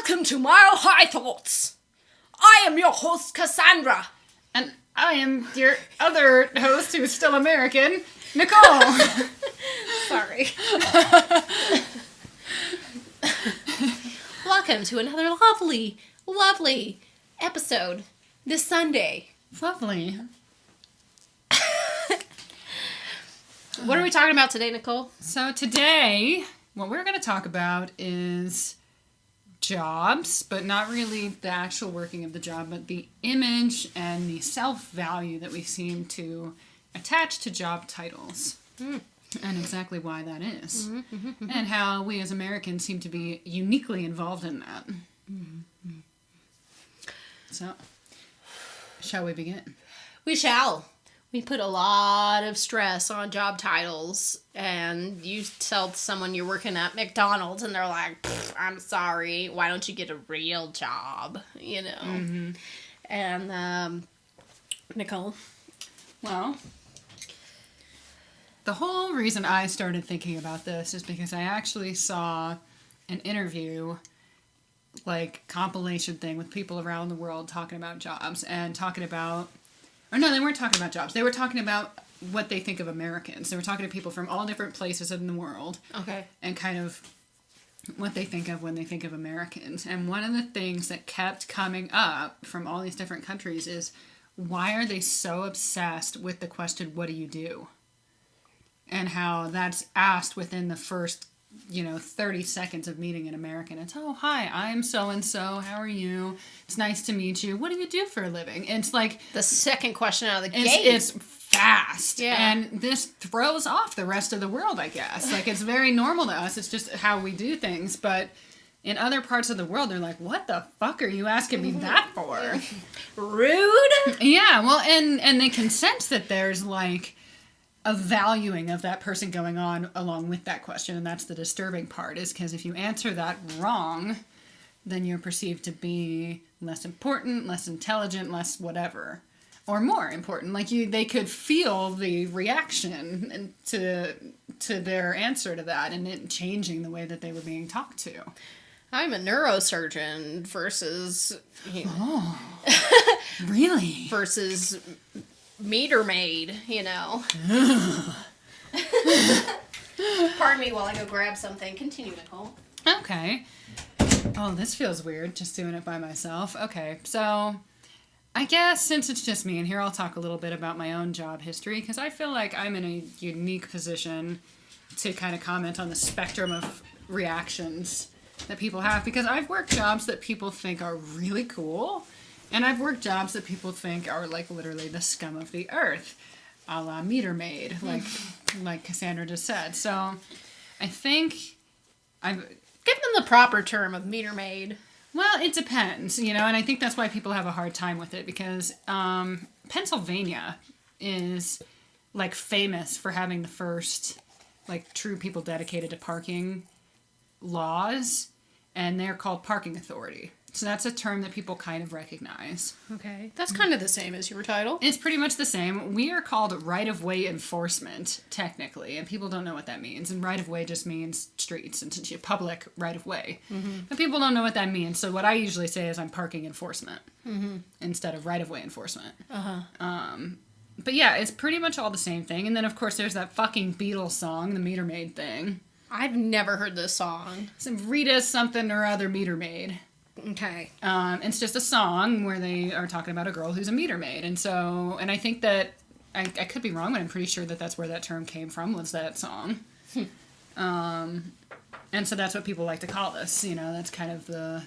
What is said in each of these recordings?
Welcome to My High Thoughts. I am your host, Cassandra. And I am your other host who's still American, Nicole. Sorry. Welcome to another lovely episode this Sunday. Lovely. What are we talking about today, Nicole? So today, what we're going to talk about is jobs, but not really the actual working of the job, but the image and the self-value that we seem to attach to job titles. And exactly why that is. And how we as Americans seem to be uniquely involved in that. So, shall we begin? We shall. We put a lot of stress on job titles, and you tell someone you're working at McDonald's, and they're like, I'm sorry, why don't you get a real job, you know? And, Nicole? Well, the whole reason I started thinking about this is because I actually saw an interview, like, compilation thing with people around the world talking about jobs, and talking about... Or no, they weren't talking about jobs. They were talking about what they think of Americans. They were talking to people from all different places in the world. Okay. And kind of what they think of when they think of Americans. And one of the things that kept coming up from all these different countries is, why are they so obsessed with the question, what do you do? And how that's asked within the first, 30 seconds of meeting an American. It's, oh, hi, I'm so-and-so. How are you? It's nice to meet you. What do you do for a living? And it's like... The second question out of the gate. It's fast. Yeah. And this throws off the rest of the world, I guess. Like, it's very normal to us. It's just how we do things. But in other parts of the world, they're like, what the fuck are you asking me that for? Rude? Yeah, well, and they can sense that there's, like... a valuing of that person going on along with that question, and that's the disturbing part, is because if you answer that wrong, then you're perceived to be less important, less intelligent, less whatever, or more important. Like they could feel the reaction to their answer to that, and it changing the way that they were being talked to. I'm a neurosurgeon versus... Oh, really? Versus... meter maid, Pardon me while I go grab something. Continue, Nicole. Okay. Oh, this feels weird, just doing it by myself. Okay, so I guess since it's just me, and here I'll talk a little bit about my own job history, because I feel like I'm in a unique position to kind of comment on the spectrum of reactions that people have, because I've worked jobs that people think are really cool, and I've worked jobs that people think are, like, literally the scum of the earth, a la meter maid, like Cassandra just said. So I think I've... Give them the proper term of meter maid. Well, it depends, and I think that's why people have a hard time with it, because Pennsylvania is, like, famous for having the first, like, true people dedicated to parking laws, and they're called parking authority. So that's a term that people kind of recognize. Okay. That's kind of the same as your title. It's pretty much the same. We are called right-of-way enforcement, technically, and people don't know what that means. And right-of-way just means streets, and public right-of-way. But people don't know what that means. So what I usually say is I'm parking enforcement instead of right-of-way enforcement. But yeah, it's pretty much all the same thing. And then, of course, there's that fucking Beatles song, the Meter Maid thing. I've never heard this song. Some Rita something or other Meter Maid. Okay. It's just a song where they are talking about a girl who's a meter maid. And I think that, I could be wrong, but I'm pretty sure that that's where that term came from, was that song. And so that's what people like to call us, that's kind of the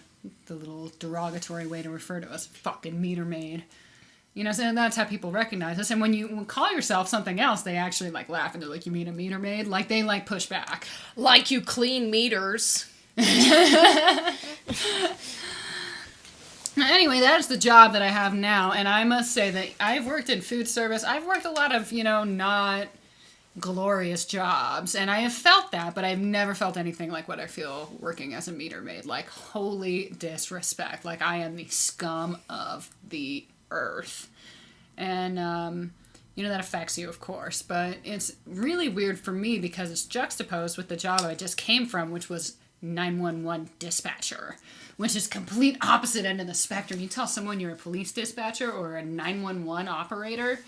little derogatory way to refer to us, fucking meter maid. So that's how people recognize us. And when you call yourself something else, they actually, like, laugh, and they're like, you mean a meter maid? Like, they, like, push back. Like you clean meters. Anyway, that's the job that I have now, and I must say that I've worked in food service. I've worked a lot of, not glorious jobs, and I have felt that, but I've never felt anything like what I feel working as a meter maid. Like, holy disrespect. Like, I am the scum of the earth. And, that affects you, of course, but it's really weird for me because it's juxtaposed with the job I just came from, which was 911 dispatcher, which is complete opposite end of the spectrum. You tell someone you're a police dispatcher or a 911 operator,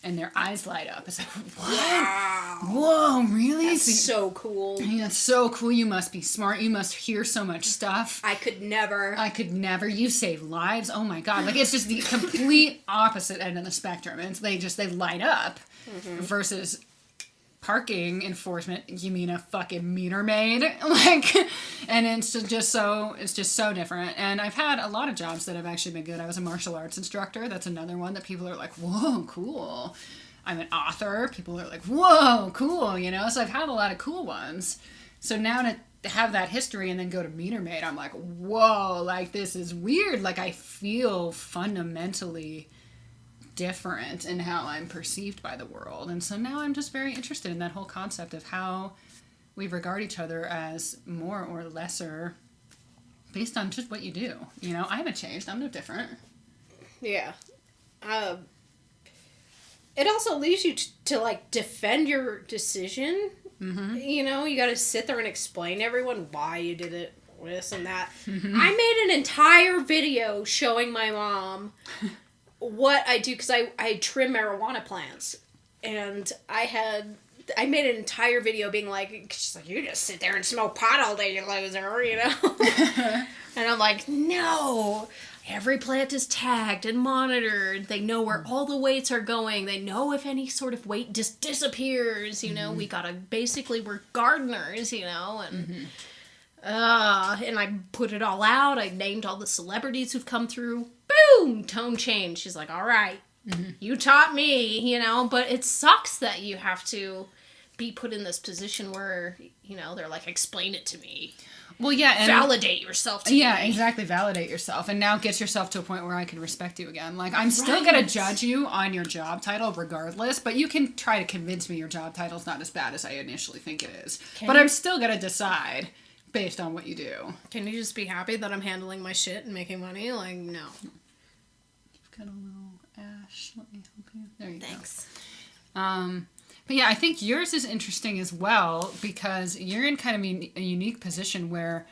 and their eyes light up. It's like, what? Wow. Whoa, really? That's so cool. Yeah, that's so cool. You must be smart. You must hear so much stuff. I could never. You save lives. Oh my God. Like, it's just the complete opposite end of the spectrum. And they light up versus parking enforcement. You mean a fucking meter maid? Like, and it's just so different. And I've had a lot of jobs that have actually been good. I was a martial arts instructor. That's another one that people are like, whoa, cool. I'm an author. People are like, whoa, cool, you know? So I've had a lot of cool ones. So now to have that history and then go to meter maid, I'm like, whoa, like, this is weird. Like, I feel fundamentally different in how I'm perceived by the world. And so now I'm just very interested in that whole concept of how we regard each other as more or lesser based on just what you do. You know, I haven't changed. I'm no different. Yeah. It also leaves you to like, defend your decision. Mm-hmm. You know, you got to sit there and explain to everyone why you did it, this and that. Mm-hmm. I made an entire video showing my mom what I do, because I trim marijuana plants, and I made an entire video being like, she's like, you just sit there and smoke pot all day, you loser, you know? And I'm like, no, every plant is tagged and monitored. They know where all the weights are going. They know if any sort of weight just disappears, you know? We're gardeners, you know? And and I put it all out. I named all the celebrities who've come through. Boom! Tone change. She's like, all right, you taught me, you know, but it sucks that you have to be put in this position where, you know, they're like, explain it to me. Well, yeah. And validate yourself to me. Yeah, exactly. Validate yourself. And now get yourself to a point where I can respect you again. Like, I'm still going to judge you on your job title regardless, but you can try to convince me your job title's not as bad as I initially think it is. But I'm still going to decide based on what you do. Can you just be happy that I'm handling my shit and making money? Like, no. You've got a little ash. Let me help you. There you Thanks. go. But yeah, I think yours is interesting as well because you're in kind of a unique position where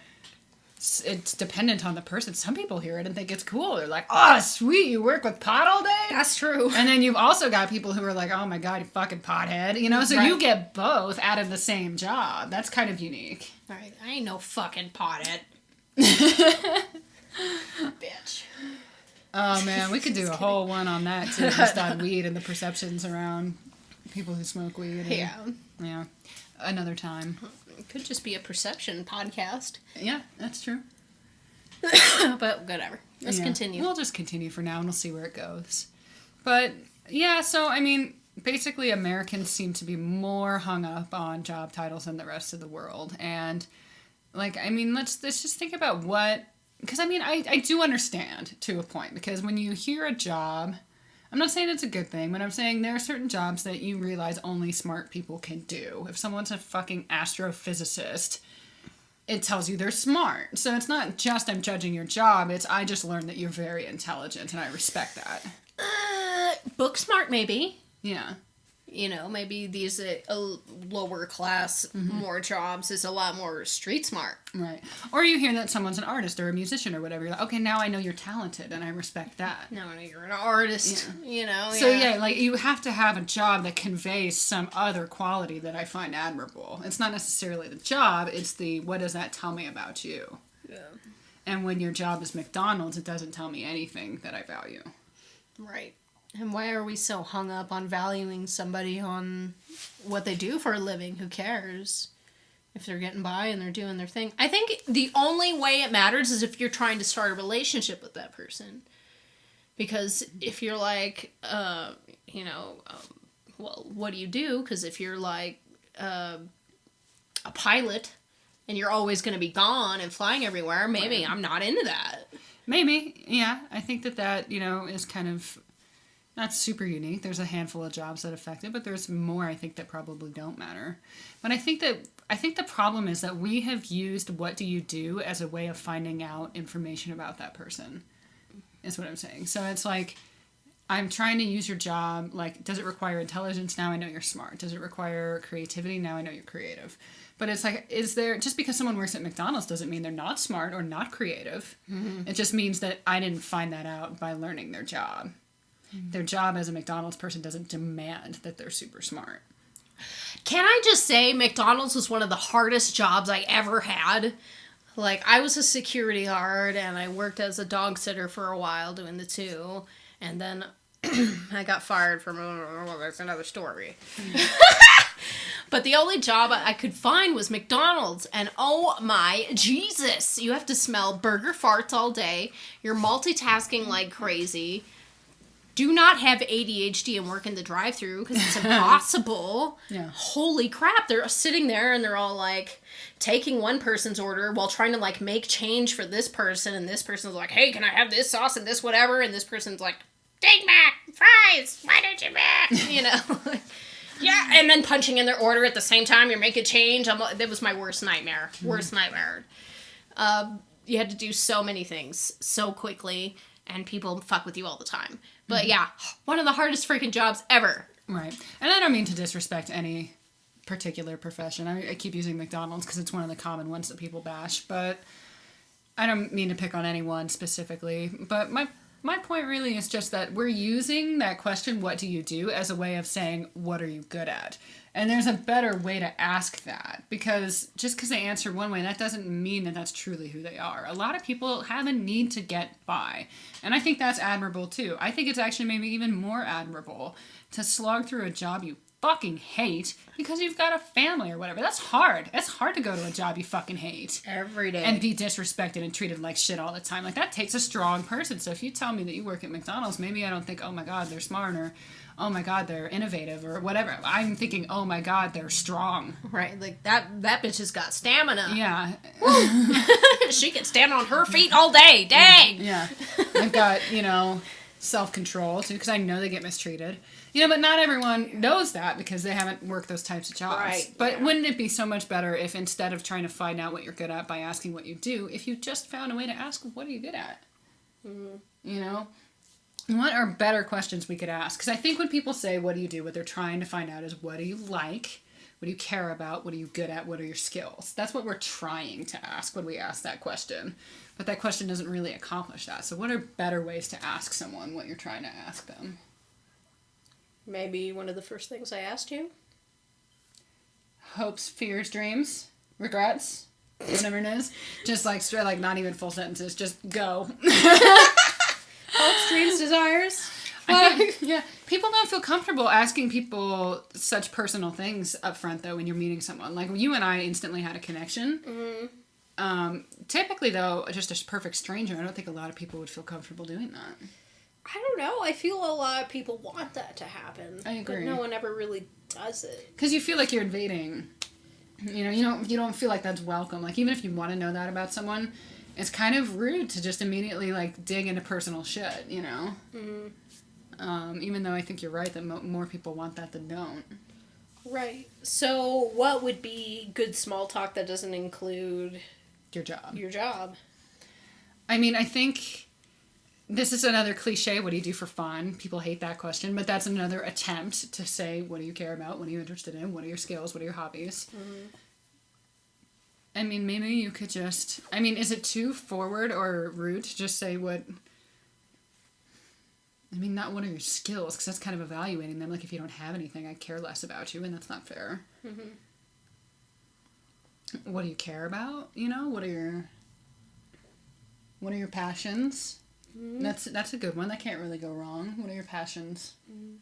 it's dependent on the person. Some people hear it and think it's cool. They're like, oh, sweet, you work with pot all day? That's true. And then you've also got people who are like, oh my God, you fucking pothead. You know, so you get both out of the same job. That's kind of unique. Right. I ain't no fucking pothead. Bitch. Oh man, we could do a whole one on that too, just on weed and the perceptions around people who smoke weed. And, yeah. Another time. It could just be a perception podcast. Yeah, that's true. But whatever. Let's continue. We'll just continue for now and we'll see where it goes. But yeah, so I mean, basically Americans seem to be more hung up on job titles than the rest of the world. And like, I mean, let's just think about what, because I mean, I do understand to a point, because when you hear a job, I'm not saying it's a good thing, but I'm saying there are certain jobs that you realize only smart people can do. If someone's a fucking astrophysicist, it tells you they're smart. So it's not just I'm judging your job, it's I just learned that you're very intelligent, and I respect that. Book smart, maybe. Yeah. You know, maybe these lower class, more jobs is a lot more street smart. Right. Or you hear that someone's an artist or a musician or whatever. You're like, okay, now I know you're talented and I respect that. Now I know you're an artist, you know. So yeah, like you have to have a job that conveys some other quality that I find admirable. It's not necessarily the job, it's the what does that tell me about you? Yeah. And when your job is McDonald's, it doesn't tell me anything that I value. Right. And why are we so hung up on valuing somebody on what they do for a living? Who cares? If they're getting by and they're doing their thing. I think the only way it matters is if you're trying to start a relationship with that person. Because if you're like, well, what do you do? Because if you're like a pilot and you're always going to be gone and flying everywhere, maybe I'm not into that. Maybe, yeah. I think that, is kind of not super unique. There's a handful of jobs that affect it, but there's more, I think, that probably don't matter. But I think the problem is that we have used what do you do as a way of finding out information about that person, is what I'm saying. So it's like, I'm trying to use your job. Like, does it require intelligence? Now I know you're smart. Does it require creativity? Now I know you're creative. But it's like, just because someone works at McDonald's doesn't mean they're not smart or not creative. Mm-hmm. It just means that I didn't find that out by learning their job. Mm-hmm. Their job as a McDonald's person doesn't demand that they're super smart. Can I just say, McDonald's was one of the hardest jobs I ever had. Like, I was a security guard, and I worked as a dog sitter for a while doing the two. And then I got fired from, that's another story. But the only job I could find was McDonald's. And oh my Jesus, you have to smell burger farts all day. You're multitasking like crazy. Do not have ADHD and work in the drive-thru because it's impossible. Yeah. Holy crap. They're sitting there and they're all like taking one person's order while trying to like make change for this person. And this person's like, hey, can I have this sauce and this whatever? And this person's like, Big Mac, fries, why don't you Mac? You know? Yeah, and then punching in their order at the same time. You're making change. That was my worst nightmare. Worst nightmare. You had to do so many things so quickly, and people fuck with you all the time. But yeah, one of the hardest freaking jobs ever. Right. And I don't mean to disrespect any particular profession. I keep using McDonald's because it's one of the common ones that people bash. But I don't mean to pick on anyone specifically. But my point really is just that we're using that question, what do you do, as a way of saying, what are you good at? And there's a better way to ask that, because just because they answer one way, that doesn't mean that that's truly who they are. A lot of people have a need to get by, and I think that's admirable too. I think it's actually maybe even more admirable to slog through a job you fucking hate because you've got a family or whatever. That's hard. It's hard to go to a job you fucking hate every day and be disrespected and treated like shit all the time. Like, that takes a strong person. So if you tell me that you work at McDonald's, maybe I don't think, oh my God, they're smart, or oh my God, they're innovative, or whatever. I'm thinking, oh my God, they're strong. Right, like that bitch has got stamina. Yeah. She can stand on her feet all day. Dang. Yeah. I've got, self-control too, because I know they get mistreated. But not everyone knows that because they haven't worked those types of jobs. Right. But wouldn't it be so much better if, instead of trying to find out what you're good at by asking what you do, if you just found a way to ask, what are you good at? Mm-hmm. What are better questions we could ask? Because I think when people say, what do you do, what they're trying to find out is, what do you like? What do you care about? What are you good at? What are your skills? That's what we're trying to ask when we ask that question. But that question doesn't really accomplish that. So what are better ways to ask someone what you're trying to ask them? Maybe one of the first things I asked you. Hopes, fears, dreams, regrets, whatever it is. Just like straight, like not even full sentences. Just go. Hopes, dreams, desires. Yeah, people don't feel comfortable asking people such personal things up front, though, when you're meeting someone. Like, you and I instantly had a connection. Mm-hmm. Typically, though, just a perfect stranger, I don't think a lot of people would feel comfortable doing that. I don't know. I feel a lot of people want that to happen. I agree. But no one ever really does it. Because you feel like you're invading. You don't feel like that's welcome. Like, even if you want to know that about someone, it's kind of rude to just immediately, like, dig into personal shit, Mm-hmm. Even though I think you're right that more people want that than don't. Right. So what would be good small talk that doesn't include your job? Your job. I mean, I think this is another cliche. What do you do for fun? People hate that question, but that's another attempt to say, what do you care about? What are you interested in? What are your skills? What are your hobbies? Mm-hmm. I mean, maybe you could just... I mean, is it too forward or rude to just say what... I mean, not what are your skills, because that's kind of evaluating them. Like, if you don't have anything, I care less about you, and that's not fair. Mm-hmm. What do you care about? What are your passions? Mm-hmm. That's a good one. That can't really go wrong. What are your passions? Mm-hmm.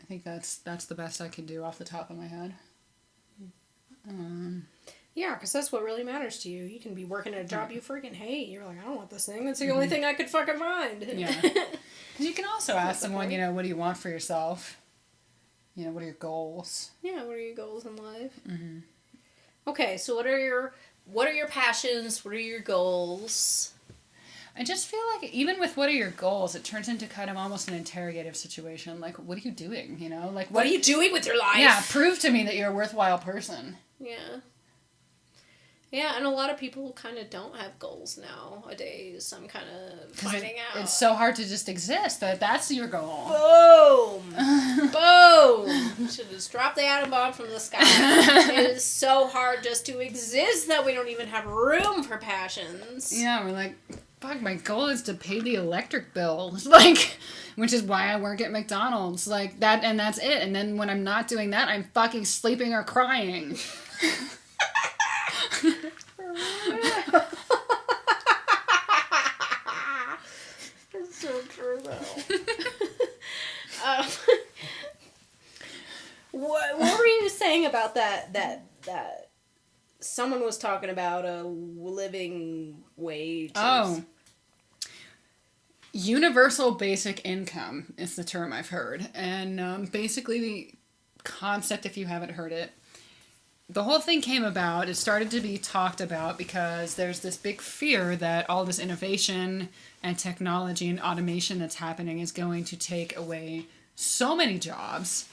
I think that's the best I can do off the top of my head. Yeah, because that's what really matters to you. You can be working at a job you freaking hate. You're like, I don't want this thing. That's the only thing I could fucking find. Yeah. You can also ask someone, what do you want for yourself? What are your goals? Yeah, what are your goals in life? Mm-hmm. Okay, so what are your passions? What are your goals? I just feel like even with what are your goals, it turns into kind of almost an interrogative situation. Like, what are you doing? Like what are you doing with your life? Yeah, prove to me that you're a worthwhile person. Yeah. Yeah, and a lot of people kind of don't have goals nowadays. I'm kind of finding out. It's so hard to just exist that that's your goal. Boom! Boom! Should just drop the atom bomb from the sky. It is so hard just to exist that we don't even have room for passions. Yeah, we're like, fuck, my goal is to pay the electric bill. Like, which is why I work at McDonald's. Like, that, and that's it. And then when I'm not doing that, I'm fucking sleeping or crying. It's so true, though. What were you saying about that someone was talking about a living wage? Oh. Universal basic income is the term I've heard. And basically the concept, if you haven't heard it, the whole thing came about, it started to be talked about because there's this big fear that all this innovation and technology and automation that's happening is going to take away so many jobs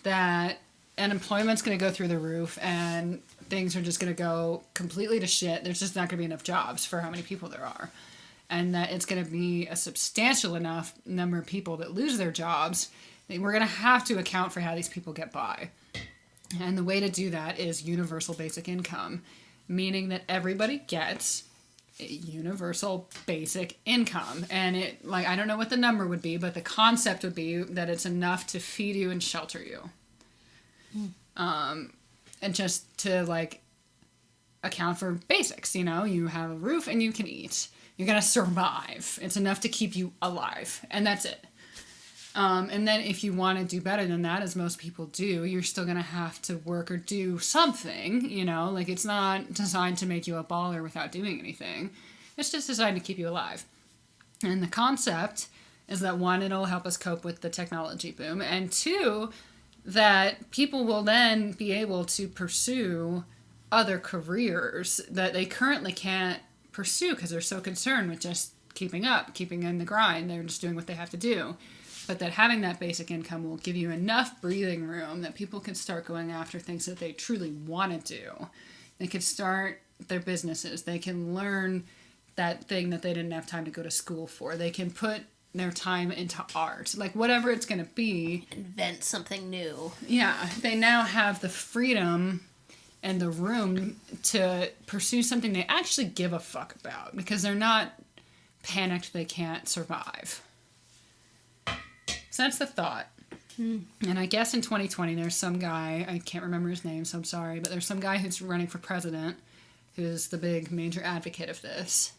that unemployment's going to go through the roof and things are just going to go completely to shit. There's just not going to be enough jobs for how many people there are. And that it's going to be a substantial enough number of people that lose their jobs that we're going to have to account for how these people get by. And the way to do that is universal basic income, meaning that everybody gets a universal basic income. And it, like, I don't know what the number would be, but the concept would be that it's enough to feed you and shelter you. And just to, like, account for basics, you know, you have a roof and you can eat. You're going to survive. It's enough to keep you alive. And that's it. And then if you want to do better than that, as most people do, you're still going to have to work or do something, you know, like it's not designed to make you a baller without doing anything. It's just designed to keep you alive. And the concept is that one, it'll help us cope with the technology boom, and two, that people will then be able to pursue other careers that they currently can't pursue because they're so concerned with just keeping up, keeping in the grind. They're just doing what they have to do. But that having that basic income will give you enough breathing room that people can start going after things that they truly want to do. They can start their businesses. They can learn that thing that they didn't have time to go to school for. They can put their time into art. Like, whatever it's going to be. Invent something new. Yeah. They now have the freedom and the room to pursue something they actually give a fuck about. Because they're not panicked they can't survive. So that's the thought. And I guess in 2020 there's some guy, I can't remember his name, so I'm sorry, but there's some guy who's running for president who's the big major advocate of this.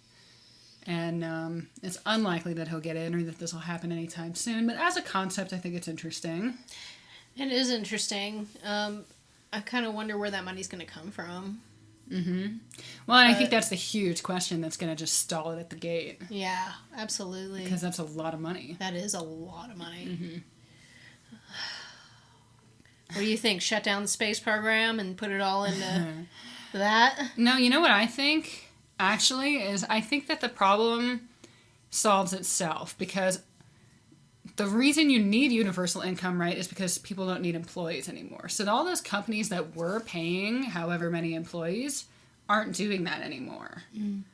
And it's unlikely that he'll get in or that this will happen anytime soon. But as a concept, I think it's interesting. It is interesting. I kind of wonder where that money's going to come from. Mm-hmm. Well, and I think that's the huge question that's going to just stall it at the gate. Yeah, absolutely. Because that's a lot of money. That is a lot of money. Mm-hmm. What do you think? Shut down the space program and put it all into that? No, you know what I think, actually, is I think that the problem solves itself. Because the reason you need universal income, right, is because people don't need employees anymore. So all those companies that were paying however many employees aren't doing that anymore. Mm.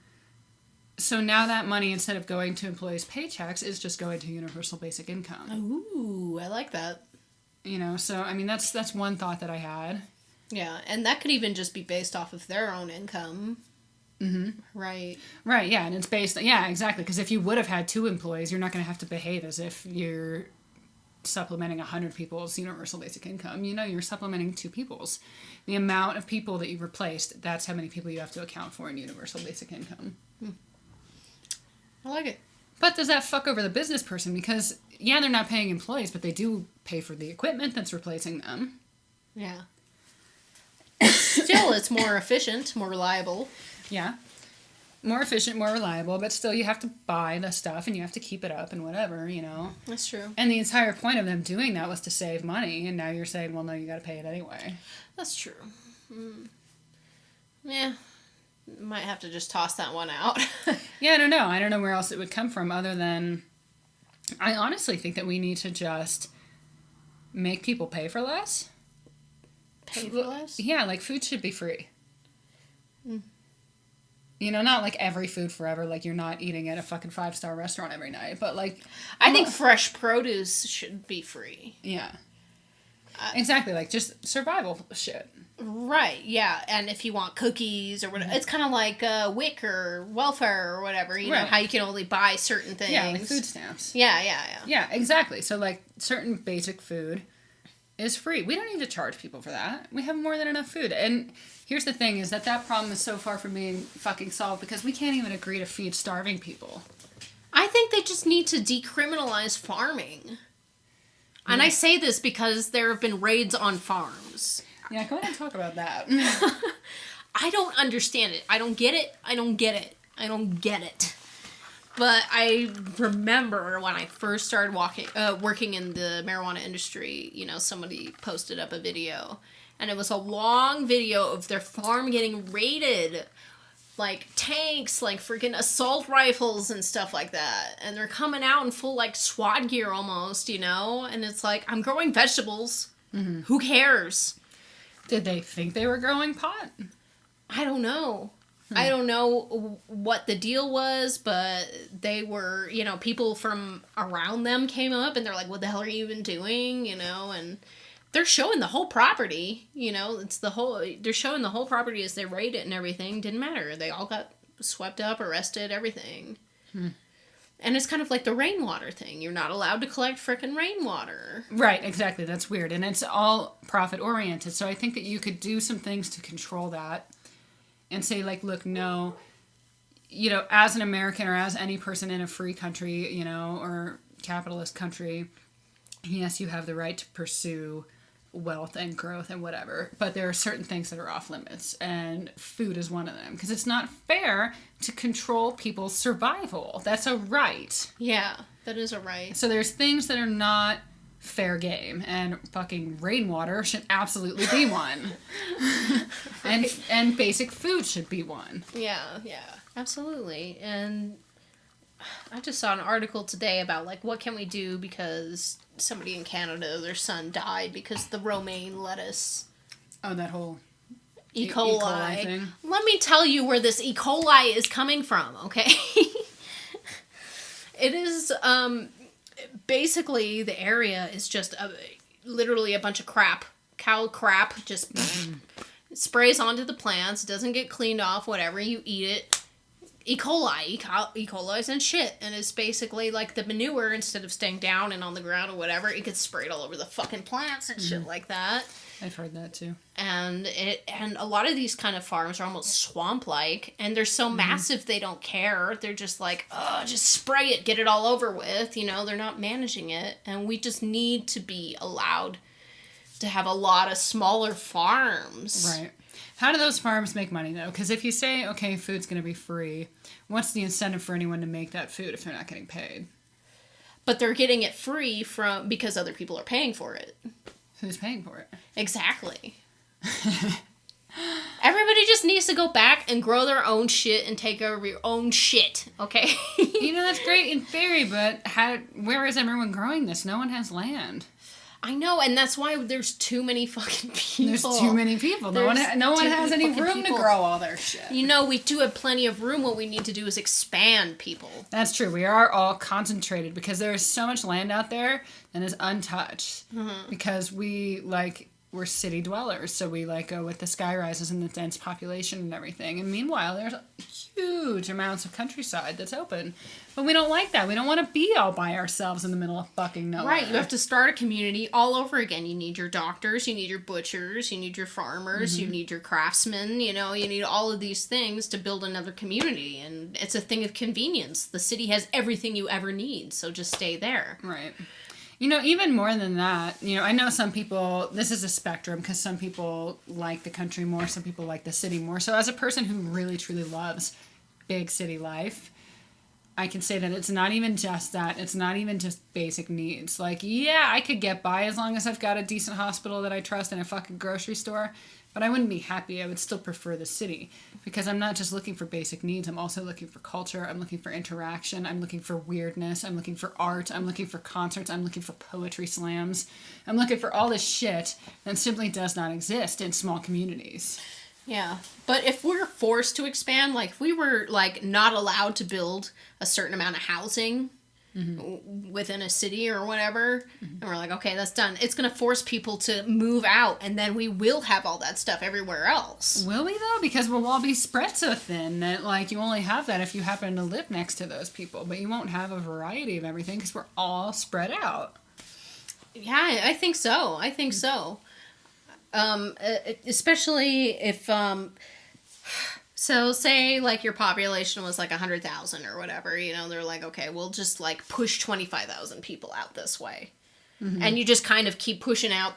So now that money, instead of going to employees' paychecks, is just going to universal basic income. Ooh, I like that. You know, so, I mean, that's one thought that I had. Yeah, and that could even just be based off of their own income. Mm-hmm. Right. Right, yeah, and it's based, yeah, exactly, because if you would have had 2 employees, you're not going to have to behave as if you're supplementing 100 people's universal basic income. You know, you're supplementing 2 people's. The amount of people that you replaced, that's how many people you have to account for in universal basic income. I like it. But does that fuck over the business person? Because, yeah, they're not paying employees, but they do pay for the equipment that's replacing them. Yeah. Still, it's more efficient, more reliable. Yeah. More efficient, more reliable, but still you have to buy the stuff and you have to keep it up and whatever, you know. That's true. And the entire point of them doing that was to save money, and now you're saying, well, no, you got to pay it anyway. That's true. Yeah. Might have to just toss that one out. Yeah, I don't know. I don't know where else it would come from other than... I honestly think that we need to just make people pay for less. Pay for less? Yeah, like food should be free. You know, not like every food forever, like you're not eating at a fucking 5-star restaurant every night, but like... I think fresh produce should be free. Yeah. Exactly, like just survival shit. Right, yeah. And if you want cookies or whatever, it's kind of like WIC or welfare or whatever, you know, how you can only buy certain things. Yeah, like food stamps. Yeah. Yeah, exactly. So like certain basic food is free. We don't need to charge people for that. We have more than enough food. And here's the thing is that problem is so far from being fucking solved because we can't even agree to feed starving people. I think they just need to decriminalize farming. And I say this because there have been raids on farms. Yeah, go ahead and talk about that. I don't understand it. I don't get it. But I remember when I first started working in the marijuana industry, you know, somebody posted up a video. And it was a long video of their farm getting raided. Like tanks, like freaking assault rifles and stuff like that. And they're coming out in full like SWAT gear almost, you know? And it's like, I'm growing vegetables. Mm-hmm. Who cares? Did they think they were growing pot? I don't know. I don't know what the deal was, but they were, you know, people from around them came up and they're like, what the hell are you even doing? You know, and they're showing the whole property, you know, they're showing the whole property as they raid it and everything. Didn't matter. They all got swept up, arrested, everything. And it's kind of like the rainwater thing. You're not allowed to collect frickin' rainwater. Right, exactly. That's weird. And it's all profit oriented. So I think that you could do some things to control that and say like, look, no, you know, as an American or as any person in a free country, you know, or capitalist country, yes, you have the right to pursue wealth and growth and whatever, but there are certain things that are off limits, and food is one of them, because it's not fair to control people's survival. That's a right. Yeah, that is a right. So there's things that are not fair game, and fucking rainwater should absolutely be one. Right. And basic food should be one. Yeah, absolutely. And I just saw an article today about like what can we do because somebody in Canada, their son died because the romaine lettuce. Oh, that whole E. coli. E. coli thing. Let me tell you where this E. coli is coming from, okay? It is, basically the area is just literally a bunch of crap. Cow crap just sprays onto the plants, doesn't get cleaned off, whatever, you eat it. E. coli's and shit, and it's basically like the manure, instead of staying down and on the ground or whatever, it gets sprayed all over the fucking plants and shit like that. I've heard that too. And a lot of these kind of farms are almost swamp-like, and they're so massive they don't care. They're just like, oh, just spray it, get it all over with. You know, they're not managing it, and we just need to be allowed to have a lot of smaller farms. Right. How do those farms make money, though? Because if you say, okay, food's going to be free, what's the incentive for anyone to make that food if they're not getting paid? But they're getting it free because other people are paying for it. Who's paying for it? Exactly. Everybody just needs to go back and grow their own shit and take over your own shit, okay? You know, that's great in theory, but where is everyone growing this? No one has land. I know, and that's why there's too many fucking people. There's too many people. No one has any room to grow all their shit. You know, we do have plenty of room. What we need to do is expand people. That's true. We are all concentrated because there is so much land out there that is untouched. Mm-hmm. Because we're city dwellers, so we go with the sky rises and the dense population and everything. And meanwhile, there's huge amounts of countryside that's open. But we don't like that. We don't want to be all by ourselves in the middle of fucking nowhere. Right, you have to start a community all over again. You need your doctors, you need your butchers, you need your farmers, you need your craftsmen, you need all of these things to build another community. And it's a thing of convenience. The city has everything you ever need, so just stay there. Right. Even more than that, I know some people, this is a spectrum, because some people like the country more, some people like the city more. So as a person who really, truly loves big city life, I can say that it's not even just that. It's not even just basic needs. I could get by as long as I've got a decent hospital that I trust and a fucking grocery store, but I wouldn't be happy. I would still prefer the city, because I'm not just looking for basic needs. I'm also looking for culture. I'm looking for interaction. I'm looking for weirdness. I'm looking for art. I'm looking for concerts. I'm looking for poetry slams. I'm looking for all this shit that simply does not exist in small communities. Yeah. But if we're forced to expand, like if we were like not allowed to build a certain amount of housing within a city or whatever, and we're like, okay, that's done. It's going to force people to move out, and then we will have all that stuff everywhere else. Will we though? Because we'll all be spread so thin that like you only have that if you happen to live next to those people, but you won't have a variety of everything because we're all spread out. Yeah, I think so. I think so. Especially if, so say like your population was like 100,000 or whatever, you know, they're like, okay, we'll just like push 25,000 people out this way. And you just kind of keep pushing out.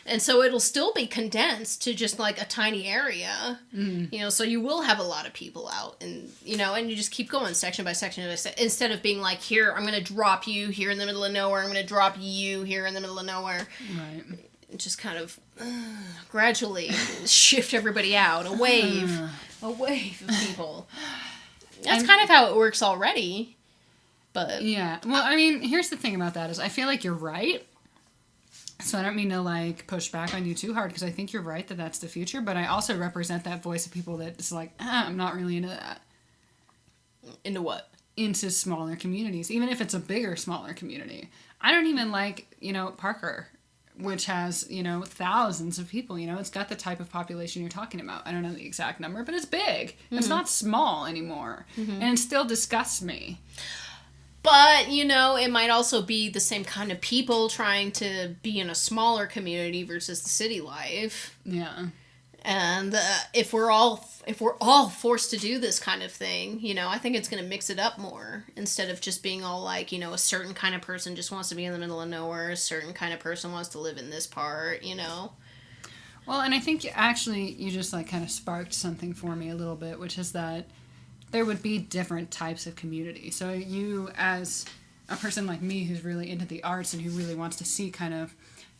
And so it'll still be condensed to just like a tiny area, you know, so you will have a lot of people out and, you know, and you just keep going section by section instead of being like, here, I'm going to drop you here in the middle of nowhere. I'm going to drop you here in the middle of nowhere. Right. Just kind of gradually shift everybody out, a wave of people. That's kind of how it works already. But yeah, well, I mean, here's the thing about that is I feel like you're right. So I don't mean to like push back on you too hard because I think you're right that that's the future. But I also represent that voice of people that's like, I'm not really into that. Into what? Into smaller communities, even if it's a bigger, smaller community. I don't even like, you know, Parker, which has, you know, thousands of people. You know, it's got the type of population you're talking about. I don't know the exact number, but it's big. It's not small anymore. And it still disgusts me. But, you know, it might also be the same kind of people trying to be in a smaller community versus the city life. Yeah. And if we're all forced to do this kind of thing, you know, I think it's going to mix it up more instead of just being all like, you know, a certain kind of person just wants to be in the middle of nowhere, a certain kind of person wants to live in this part, you know. Well, and I think actually you just like kind of sparked something for me a little bit, which is that there would be different types of community. So you, as a person like me who's really into the arts and who really wants to see kind of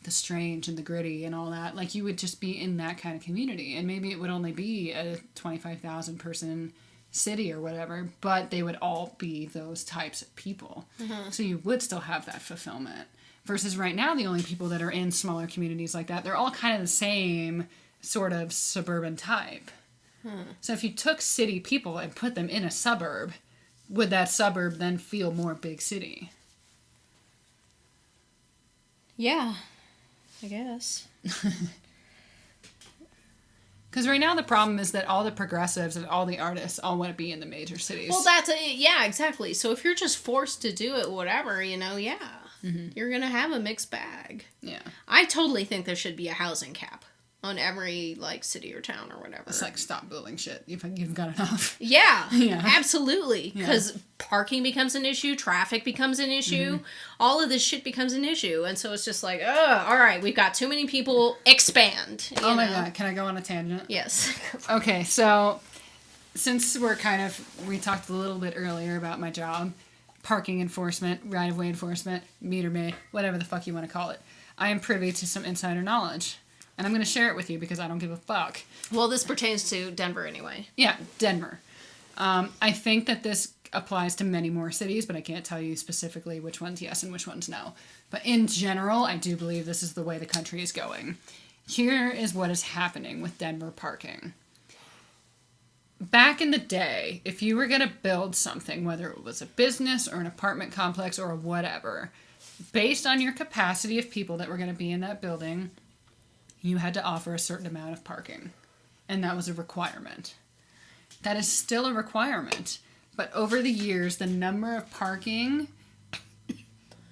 the strange and the gritty and all that, like you would just be in that kind of community. And maybe it would only be a 25,000 person city or whatever, but they would all be those types of people. So you would still have that fulfillment. Versus right now, the only people that are in smaller communities like that, they're all kind of the same sort of suburban type. So if you took city people and put them in a suburb, would that suburb then feel more big city? Yeah, I guess. Because right now the problem is that all the progressives and all the artists all want to be in the major cities. Well, yeah, exactly. So if you're just forced to do it, whatever, you know, yeah, you're going to have a mixed bag. Yeah. I totally think there should be a housing cap on every, like, city or town or whatever. It's like, stop building shit. You've got enough. Yeah, Yeah. Absolutely. Because parking becomes an issue, traffic becomes an issue, all of this shit becomes an issue. And so it's just like, all right, we've got too many people, expand. Oh my God, can I go on a tangent? Yes. Okay, so since we talked a little bit earlier about my job, parking enforcement, right-of-way enforcement, meter maid, whatever the fuck you want to call it, I am privy to some insider knowledge. And I'm going to share it with you because I don't give a fuck. Well, this pertains to Denver anyway. Yeah, Denver. I think that this applies to many more cities, but I can't tell you specifically which ones yes and which ones no. But in general, I do believe this is the way the country is going. Here is what is happening with Denver parking. Back in the day, if you were going to build something, whether it was a business or an apartment complex or whatever, based on your capacity of people that were going to be in that building, you had to offer a certain amount of parking. And that was a requirement. That is still a requirement. But over the years, the number of parking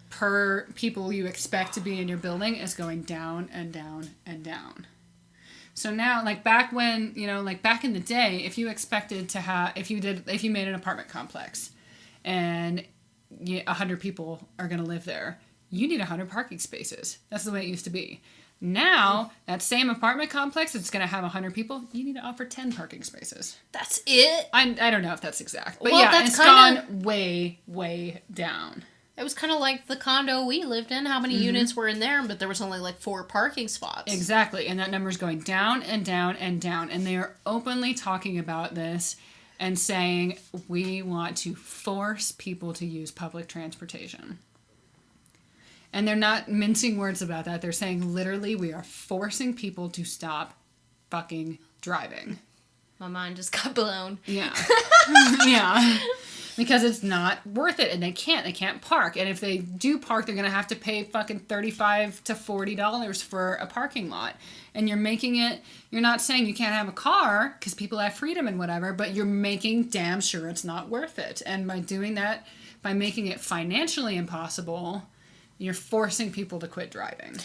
per people you expect to be in your building is going down and down and down. So now, like back when, you know, like back in the day, if you expected to have, if you made an apartment complex and 100 people are going to live there, you need 100 parking spaces. That's the way it used to be. Now, that same apartment complex that's going to have 100 people, you need to offer 10 parking spaces. That's it? I don't know if that's exact. But well, yeah, that's it's gone way, way down. It was kind of like the condo we lived in. How many units were in there? But there was only like 4 parking spots. Exactly. And that number is going down and down and down. And they are openly talking about this and saying, we want to force people to use public transportation. And they're not mincing words about that. They're saying literally we are forcing people to stop fucking driving. My mind just got blown. Yeah. Yeah. Because it's not worth it, and they can't park. And if they do park, they're going to have to pay fucking $35 to $40 for a parking lot. And you're making it, you're not saying you can't have a car, because people have freedom and whatever, but you're making damn sure it's not worth it. And by doing that, by making it financially impossible, you're forcing people to quit driving.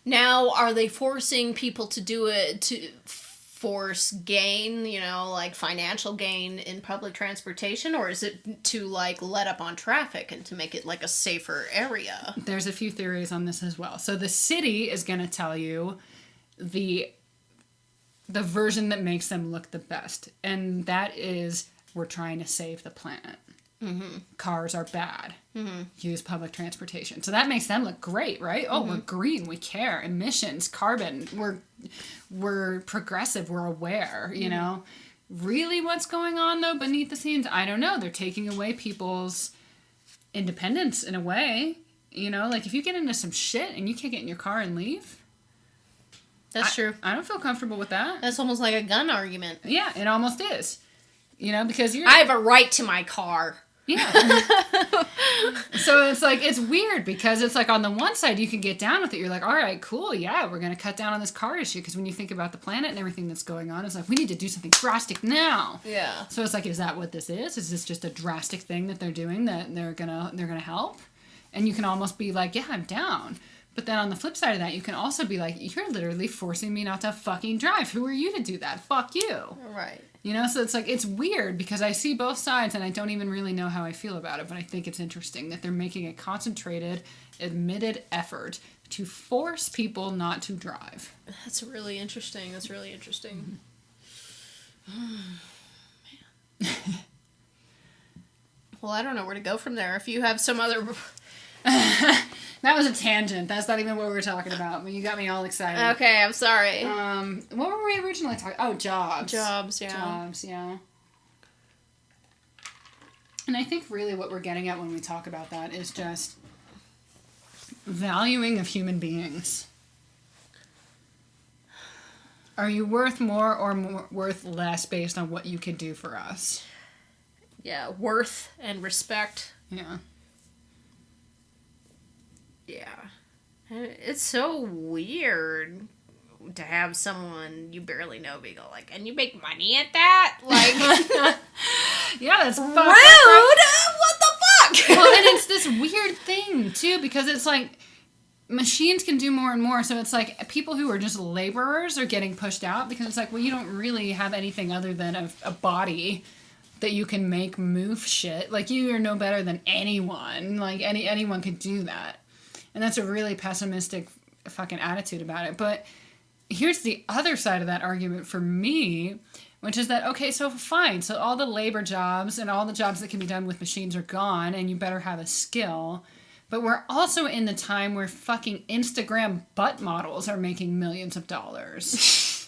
Now, are they forcing people to do it to force gain, like financial gain in public transportation, or is it to like let up on traffic and to make it like a safer area? There's a few theories on this as well. So the city is going to tell you the version that makes them look the best, and that is, we're trying to save the planet. Mm-hmm. Cars are bad. Mm-hmm. Use public transportation. So that makes them look great, right? Oh, we're green. We care. Emissions, carbon. We're progressive. We're aware, you know? Really what's going on, though, beneath the scenes? I don't know. They're taking away people's independence in a way. Like if you get into some shit and you can't get in your car and leave. That's true. I don't feel comfortable with that. That's almost like a gun argument. Yeah, it almost is. Because I have a right to my car. Yeah. So it's like, it's weird because it's like on the one side you can get down with it. You're like, all right, cool. Yeah, we're going to cut down on this car issue. Because when you think about the planet and everything that's going on, it's like, we need to do something drastic now. Yeah. So it's like, is that what this is? Is this just a drastic thing that they're doing that they're gonna help? And you can almost be like, yeah, I'm down. But then on the flip side of that, you can also be like, you're literally forcing me not to fucking drive. Who are you to do that? Fuck you. Right. So it's like, it's weird because I see both sides and I don't even really know how I feel about it, but I think it's interesting that they're making a concentrated, admitted effort to force people not to drive. That's really interesting. Mm-hmm. Man. Well, I don't know where to go from there. If you have some other... That was a tangent. That's not even what we were talking about, but you got me all excited. Okay, I'm sorry. What were we originally talking? Oh, jobs. Jobs, yeah. Jobs, yeah. And I think really what we're getting at when we talk about that is just valuing of human beings. Are you worth more or worth less based on what you could do for us? Yeah, worth and respect. Yeah. Yeah. It's so weird to have someone you barely know be like, and you make money at that? Like... Yeah, that's rude! What the fuck? Well, and it's this weird thing, too, because it's like, machines can do more and more, so it's like, people who are just laborers are getting pushed out, because it's like, well, you don't really have anything other than a body that you can make move shit. Like, you are no better than anyone. Like, anyone could do that. And that's a really pessimistic fucking attitude about it. But here's the other side of that argument for me, which is that, okay, so fine. So all the labor jobs and all the jobs that can be done with machines are gone, and you better have a skill. But we're also in the time where fucking Instagram butt models are making millions of dollars.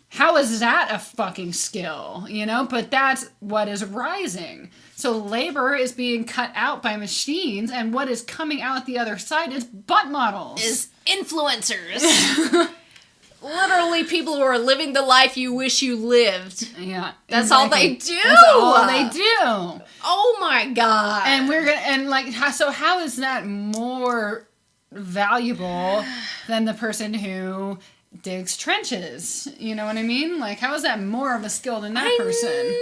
How is that a fucking skill? But that's what is rising. So labor is being cut out by machines, and what is coming out the other side is butt models. Is influencers. Literally people who are living the life you wish you lived. Yeah. That's all they do. That's all they do. Oh my God. And so how is that more valuable than the person who digs trenches? You know what I mean? Like, how is that more of a skill than that person?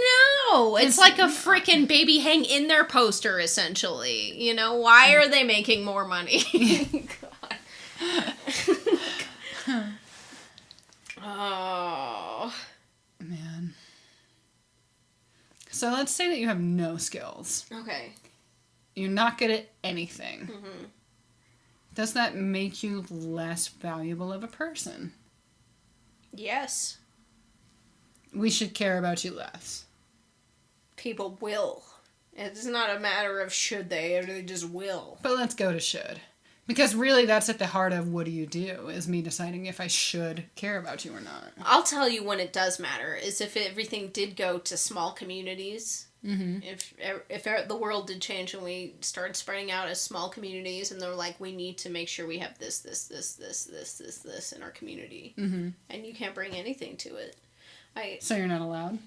No, it's like a freaking baby hang in there poster, essentially. Why are they making more money? God. Oh. Man. So let's say that you have no skills. Okay. You're not good at anything. Mm-hmm. Does that make you less valuable of a person? Yes. We should care about you less. People will. It's not a matter of should they, or they just will. But let's go to should. Because really, that's at the heart of what do you do, is me deciding if I should care about you or not. I'll tell you when it does matter, is if everything did go to small communities. Mm-hmm. If the world did change and we started spreading out as small communities and they're like, we need to make sure we have this in our community. Mm-hmm. And you can't bring anything to it. So you're not allowed?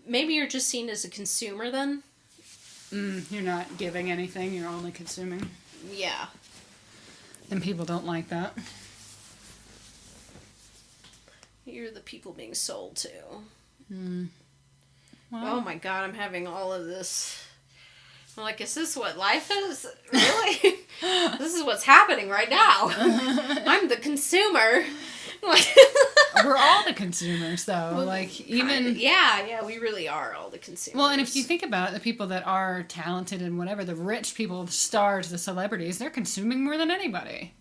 Maybe you're just seen as a consumer then? You're not giving anything, you're only consuming. Yeah. And people don't like that. You're the people being sold to. Well, oh my god, I'm having all of this. I'm like, is this what life is? Really? This is what's happening right now. I'm the consumer. We're all the consumers, though. Well, like, even... Yeah, we really are all the consumers. Well, and if you think about it, the people that are talented and whatever, the rich people, the stars, the celebrities, they're consuming more than anybody.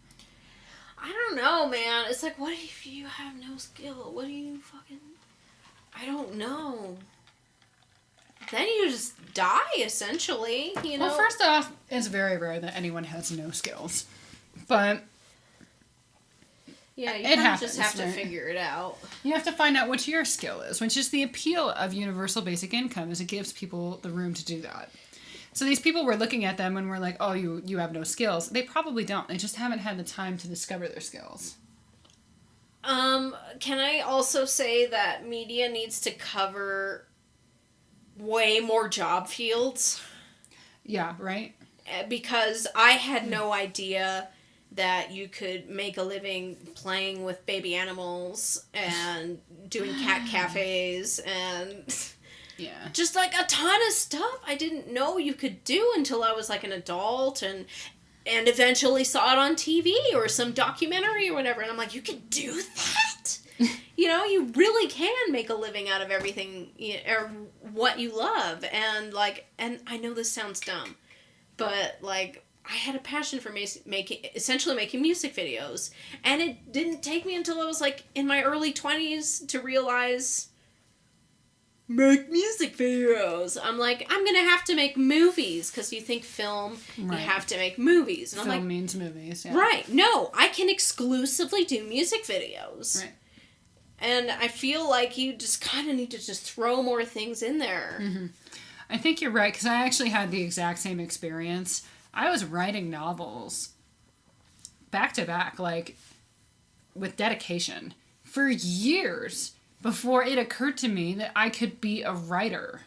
I don't know, man. It's like, what if you have no skill? What do you fucking... I don't know. Then you just die, essentially, you know? Well, first off, it's very rare that anyone has no skills. But... yeah, you kind of just have to figure it out. You have to find out what your skill is, which is the appeal of universal basic income, is it gives people the room to do that. So these people, we're looking at them and we're like, oh, you have no skills. They probably don't. They just haven't had the time to discover their skills. Can I also say that media needs to cover way more job fields? Yeah, right? Because I had no idea that you could make a living playing with baby animals and doing cat cafes and just like a ton of stuff I didn't know you could do until I was like an adult and eventually saw it on TV or some documentary or whatever, and I'm like, you could do that? You know, you really can make a living out of everything or what you love. And I know this sounds dumb, but like, I had a passion for essentially making music videos. And it didn't take me until I was like in my early 20s to realize, make music videos. I'm like, I'm going to have to make movies, because you think film, right, you have to make movies. And film I'm like, means movies, yeah. Right. No, I can exclusively do music videos. Right. And I feel like you just kind of need to just throw more things in there. Mm-hmm. I think you're right, because I actually had the exact same experience. I was writing novels back to back, like, with dedication, for years before it occurred to me that I could be a writer.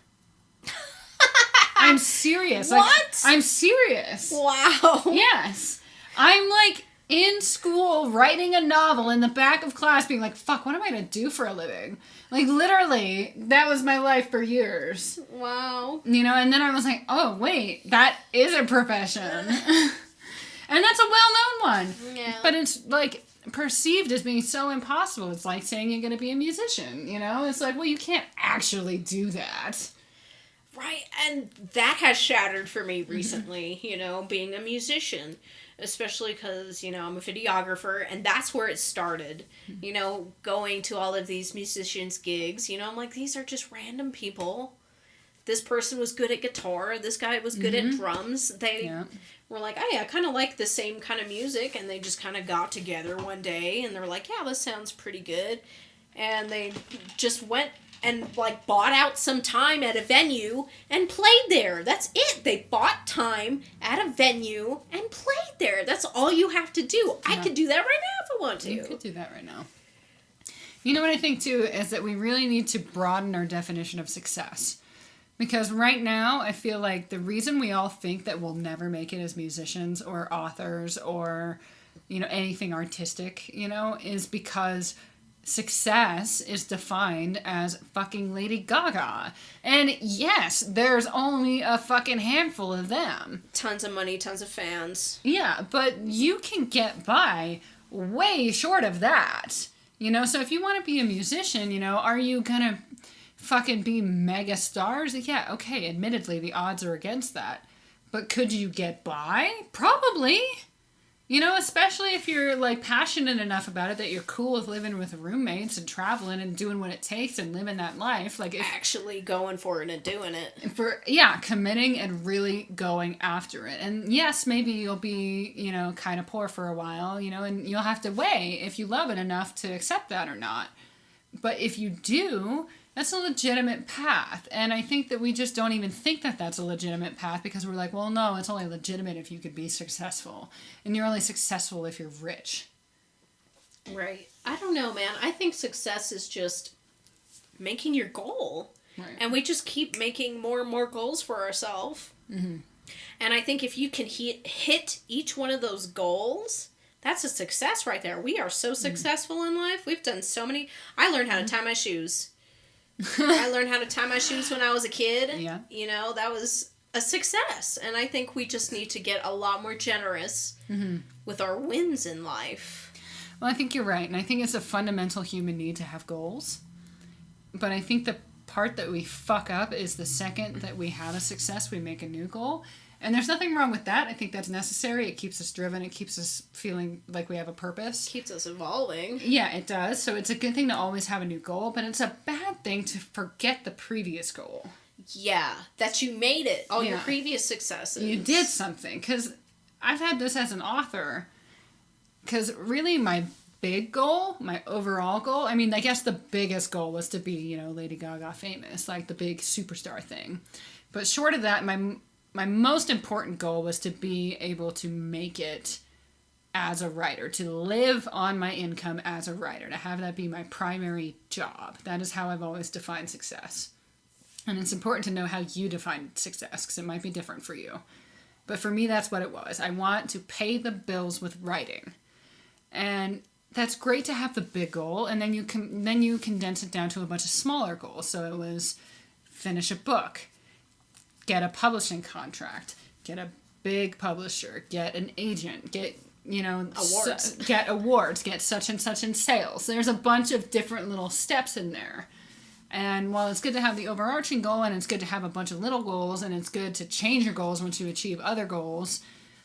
I'm serious. What? Like, I'm serious. Wow. Yes. I'm, like, in school writing a novel in the back of class being like, fuck, what am I going to do for a living? Like, literally, that was my life for years. Wow. You know, and then I was like, oh, wait, that is a profession. And that's a well-known one. Yeah. But it's, like, perceived as being so impossible. It's like saying you're going to be a musician, you know? It's like, well, you can't actually do that. Right, and that has shattered for me recently, you know, being a musician. Especially because, you know, I'm a videographer, and that's where it started. You know, going to all of these musicians' gigs, you know, I'm like, these are just random people. This person was good at guitar, this guy was good at drums. They were like, oh yeah, I kind of like the same kind of music, and they just kind of got together one day, and they're like, yeah, this sounds pretty good. And they just went and, like, bought out some time at a venue and played there. That's it. They bought time at a venue and played there. That's all you have to do. Yeah. I could do that right now if I want to. You could do that right now. You know what I think, too, is that we really need to broaden our definition of success. Because right now, I feel like the reason we all think that we'll never make it as musicians or authors or, you know, anything artistic, you know, is because success is defined as fucking Lady Gaga. And yes, there's only a fucking handful of them. Tons of money, tons of fans. Yeah, but you can get by way short of that. You know, so if you want to be a musician, you know, are you gonna fucking be mega stars? Yeah, okay, admittedly, the odds are against that. But could you get by? Probably. You know, especially if you're, like, passionate enough about it that you're cool with living with roommates and traveling and doing what it takes and living that life. Like, actually going for it and doing it. Committing and really going after it. And yes, maybe you'll be, you know, kind of poor for a while, you know, and you'll have to weigh if you love it enough to accept that or not. But if you do, that's a legitimate path. And I think that we just don't even think that that's a legitimate path because we're like, well, no, it's only legitimate if you could be successful. And you're only successful if you're rich. Right. I don't know, man. I think success is just making your goal. Right. And we just keep making more and more goals for ourselves. Mm-hmm. And I think if you can hit each one of those goals, that's a success right there. We are so successful in life. We've done so many. I learned how to tie my shoes. I learned how to tie my shoes when I was a kid. Yeah. You know, that was a success. And I think we just need to get a lot more generous with our wins in life. Well, I think you're right. And I think it's a fundamental human need to have goals. But I think the part that we fuck up is the second that we have a success, we make a new goal. And there's nothing wrong with that. I think that's necessary. It keeps us driven. It keeps us feeling like we have a purpose. Keeps us evolving. Yeah, it does. So it's a good thing to always have a new goal, but it's a bad thing to forget the previous goal. Yeah, that you made it. All your previous successes. You did something. Because I've had this as an author. Because really my big goal, my overall goal, I mean, I guess the biggest goal was to be, you know, Lady Gaga famous. Like the big superstar thing. But short of that, my most important goal was to be able to make it as a writer, to live on my income as a writer, to have that be my primary job. That is how I've always defined success. And it's important to know how you define success, because it might be different for you. But for me, that's what it was. I want to pay the bills with writing. And that's great to have the big goal, and then you condense it down to a bunch of smaller goals. So it was finish a book, get a publishing contract, get a big publisher, get an agent, get, you know, awards, get such and such in sales. There's a bunch of different little steps in there. And while it's good to have the overarching goal and it's good to have a bunch of little goals and it's good to change your goals once you achieve other goals,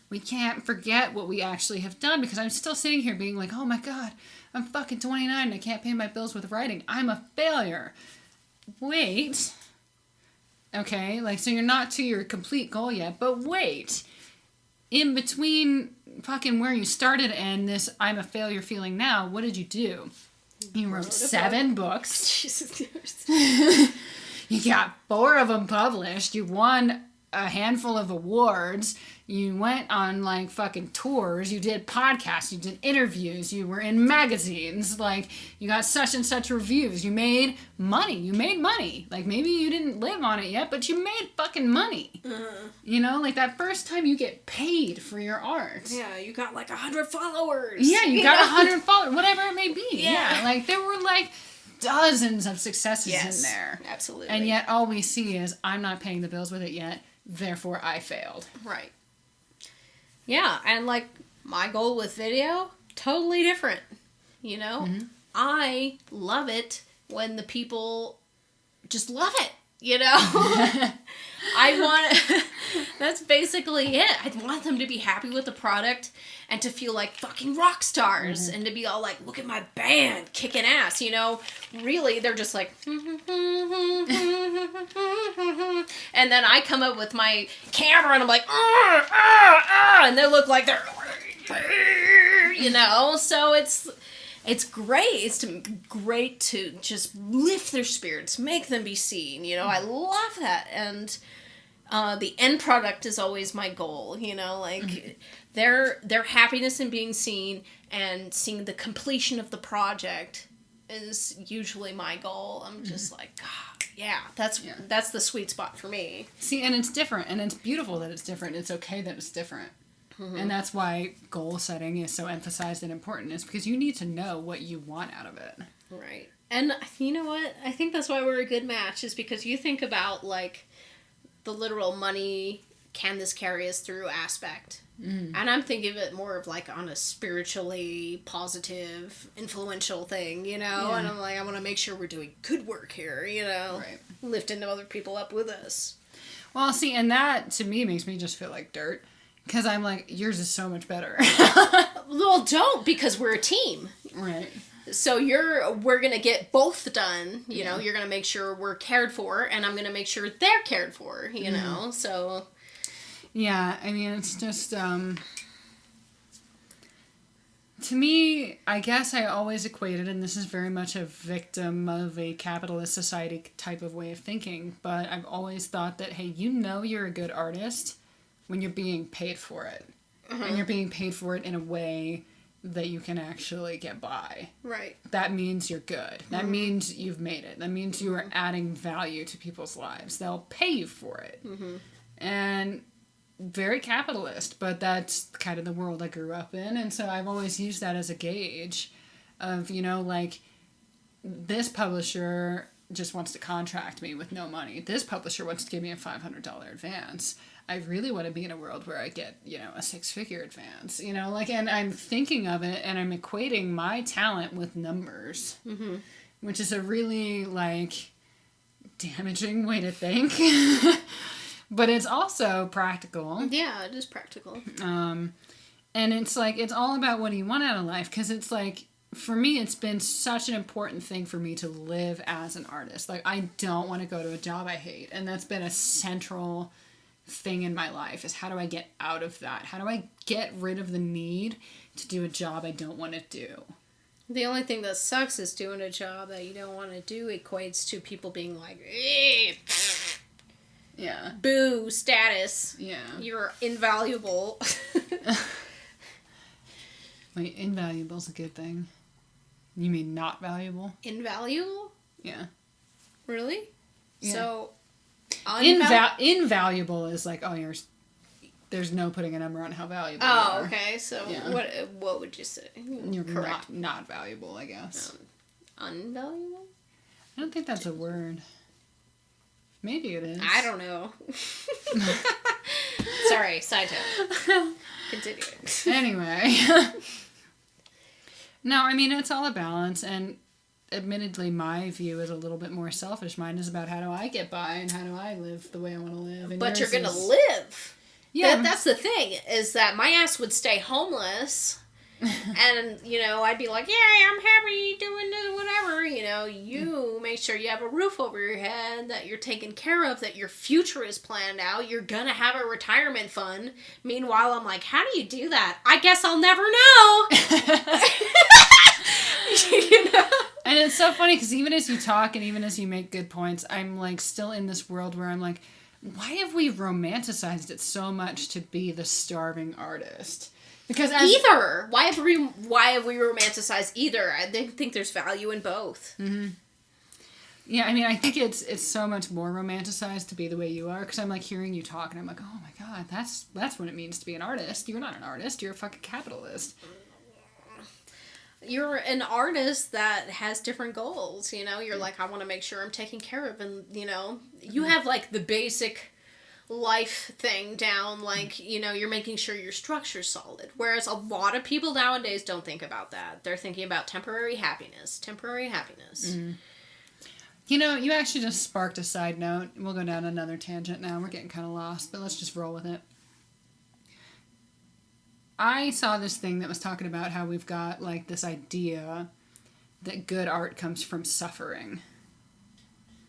we can't forget what we actually have done, because I'm still sitting here being like, oh my God, I'm fucking 29 and I can't pay my bills with writing. I'm a failure. Wait. Okay, like, so you're not to your complete goal yet, but wait. In between fucking where you started and this I'm a failure feeling now, what did you do? You wrote 7 books. Jesus. You got 4 of them published. You won a handful of awards. You went on, like, fucking tours. You did podcasts. You did interviews. You were in magazines. Like, you got such and such reviews. You made money. Like, maybe you didn't live on it yet, but you made fucking money. You know, like, that first time you get paid for your art. Yeah, you got, like, 100 followers. Yeah, you got 100 followers. Whatever it may be. Yeah, like, there were, like, dozens of successes in there. Absolutely. And yet all we see is, I'm not paying the bills with it yet, therefore I failed. Right. Yeah, and like my goal with video, totally different. You know? I love it when the people just love it, you know? That's basically it. I want them to be happy with the product and to feel like fucking rock stars and to be all like, look at my band kicking ass, you know? Really, they're just like, and then I come up with my camera and I'm like, and they look like they're, you know? So it's great. It's great to just lift their spirits, make them be seen, you know? I love that. And the end product is always my goal, you know, like their happiness in being seen and seeing the completion of the project is usually my goal. I'm just like, God, yeah, that's the sweet spot for me. See, and it's different, and it's beautiful that it's different. It's okay that it's different. And that's why goal setting is so emphasized and important, is because you need to know what you want out of it. Right. And you know what? I think that's why we're a good match, is because you think about, like, the literal money, can this carry us through aspect. And I'm thinking of it more of like on a spiritually positive, influential thing, you know? And I'm like, I want to make sure we're doing good work here, you know? Right. Lifting other people up with us. Well, see, and that to me makes me just feel like dirt. Because I'm like, yours is so much better. Well, don't, because we're a team. Right. So we're going to get both done, you know, you're going to make sure we're cared for, and I'm going to make sure they're cared for, you know, so. Yeah, I mean, it's just, to me, I guess I always equated, and this is very much a victim of a capitalist society type of way of thinking, but I've always thought that, hey, you know you're a good artist when you're being paid for it. And you're being paid for it in a way that you can actually get by. Right. That means you're good. That means you've made it. That means you are adding value to people's lives. They'll pay you for it. And very capitalist, but that's kind of the world I grew up in. And so I've always used that as a gauge of, you know, like, this publisher just wants to contract me with no money. This publisher wants to give me a $500 advance. I really want to be in a world where I get, you know, a 6-figure advance, you know, like, and I'm thinking of it and I'm equating my talent with numbers, which is a really, like, damaging way to think, but it's also practical. Yeah, it is practical. And it's like, it's all about what do you want out of life, because it's like, for me, it's been such an important thing for me to live as an artist. Like, I don't want to go to a job I hate, and that's been a central thing in my life, is how do I get out of that? How do I get rid of the need to do a job I don't want to do? The only thing that sucks is doing a job that you don't want to do equates to people being like, eh, yeah, boo, status. Yeah. You're invaluable. Wait, invaluable's a good thing. You mean not valuable? Invaluable? Yeah. Really? Yeah. So, invaluable is like, oh, there's no putting a number on how valuable you are. Okay. So, Yeah. what would you say? You're correct. not valuable, I guess. Unvaluable? I don't think that's a word. Maybe it is. I don't know. Sorry, side tone. Continuing. Anyway. No, I mean, it's all a balance, and admittedly, my view is a little bit more selfish. Mine is about how do I get by and how do I live the way I want to live. And But you're going to is... live. Yeah. That's the thing, is that my ass would stay homeless, and, you know, I'd be like, yeah, I'm happy doing this, whatever. You know, you make sure you have a roof over your head, that you're taken care of, that your future is planned out, you're going to have a retirement fund. Meanwhile, I'm like, how do you do that? I guess I'll never know. You know? And it's so funny because even as you talk and even as you make good points, I'm like still in this world where I'm like, why have we romanticized it so much to be the starving artist? Because why have we romanticized either? I think there's value in both. Mm-hmm. Yeah, I mean, I think it's so much more romanticized to be the way you are, because I'm like hearing you talk and I'm like, oh my god, that's what it means to be an artist. You're not an artist. You're a fucking capitalist. You're an artist that has different goals, you know? You're like, I want to make sure I'm taken care of, and, you know, you have, like, the basic life thing down, like, you know, you're making sure your structure's solid. Whereas a lot of people nowadays don't think about that. They're thinking about temporary happiness. Mm-hmm. You know, you actually just sparked a side note. We'll go down another tangent now. We're getting kind of lost, but let's just roll with it. I saw this thing that was talking about how we've got, like, this idea that good art comes from suffering.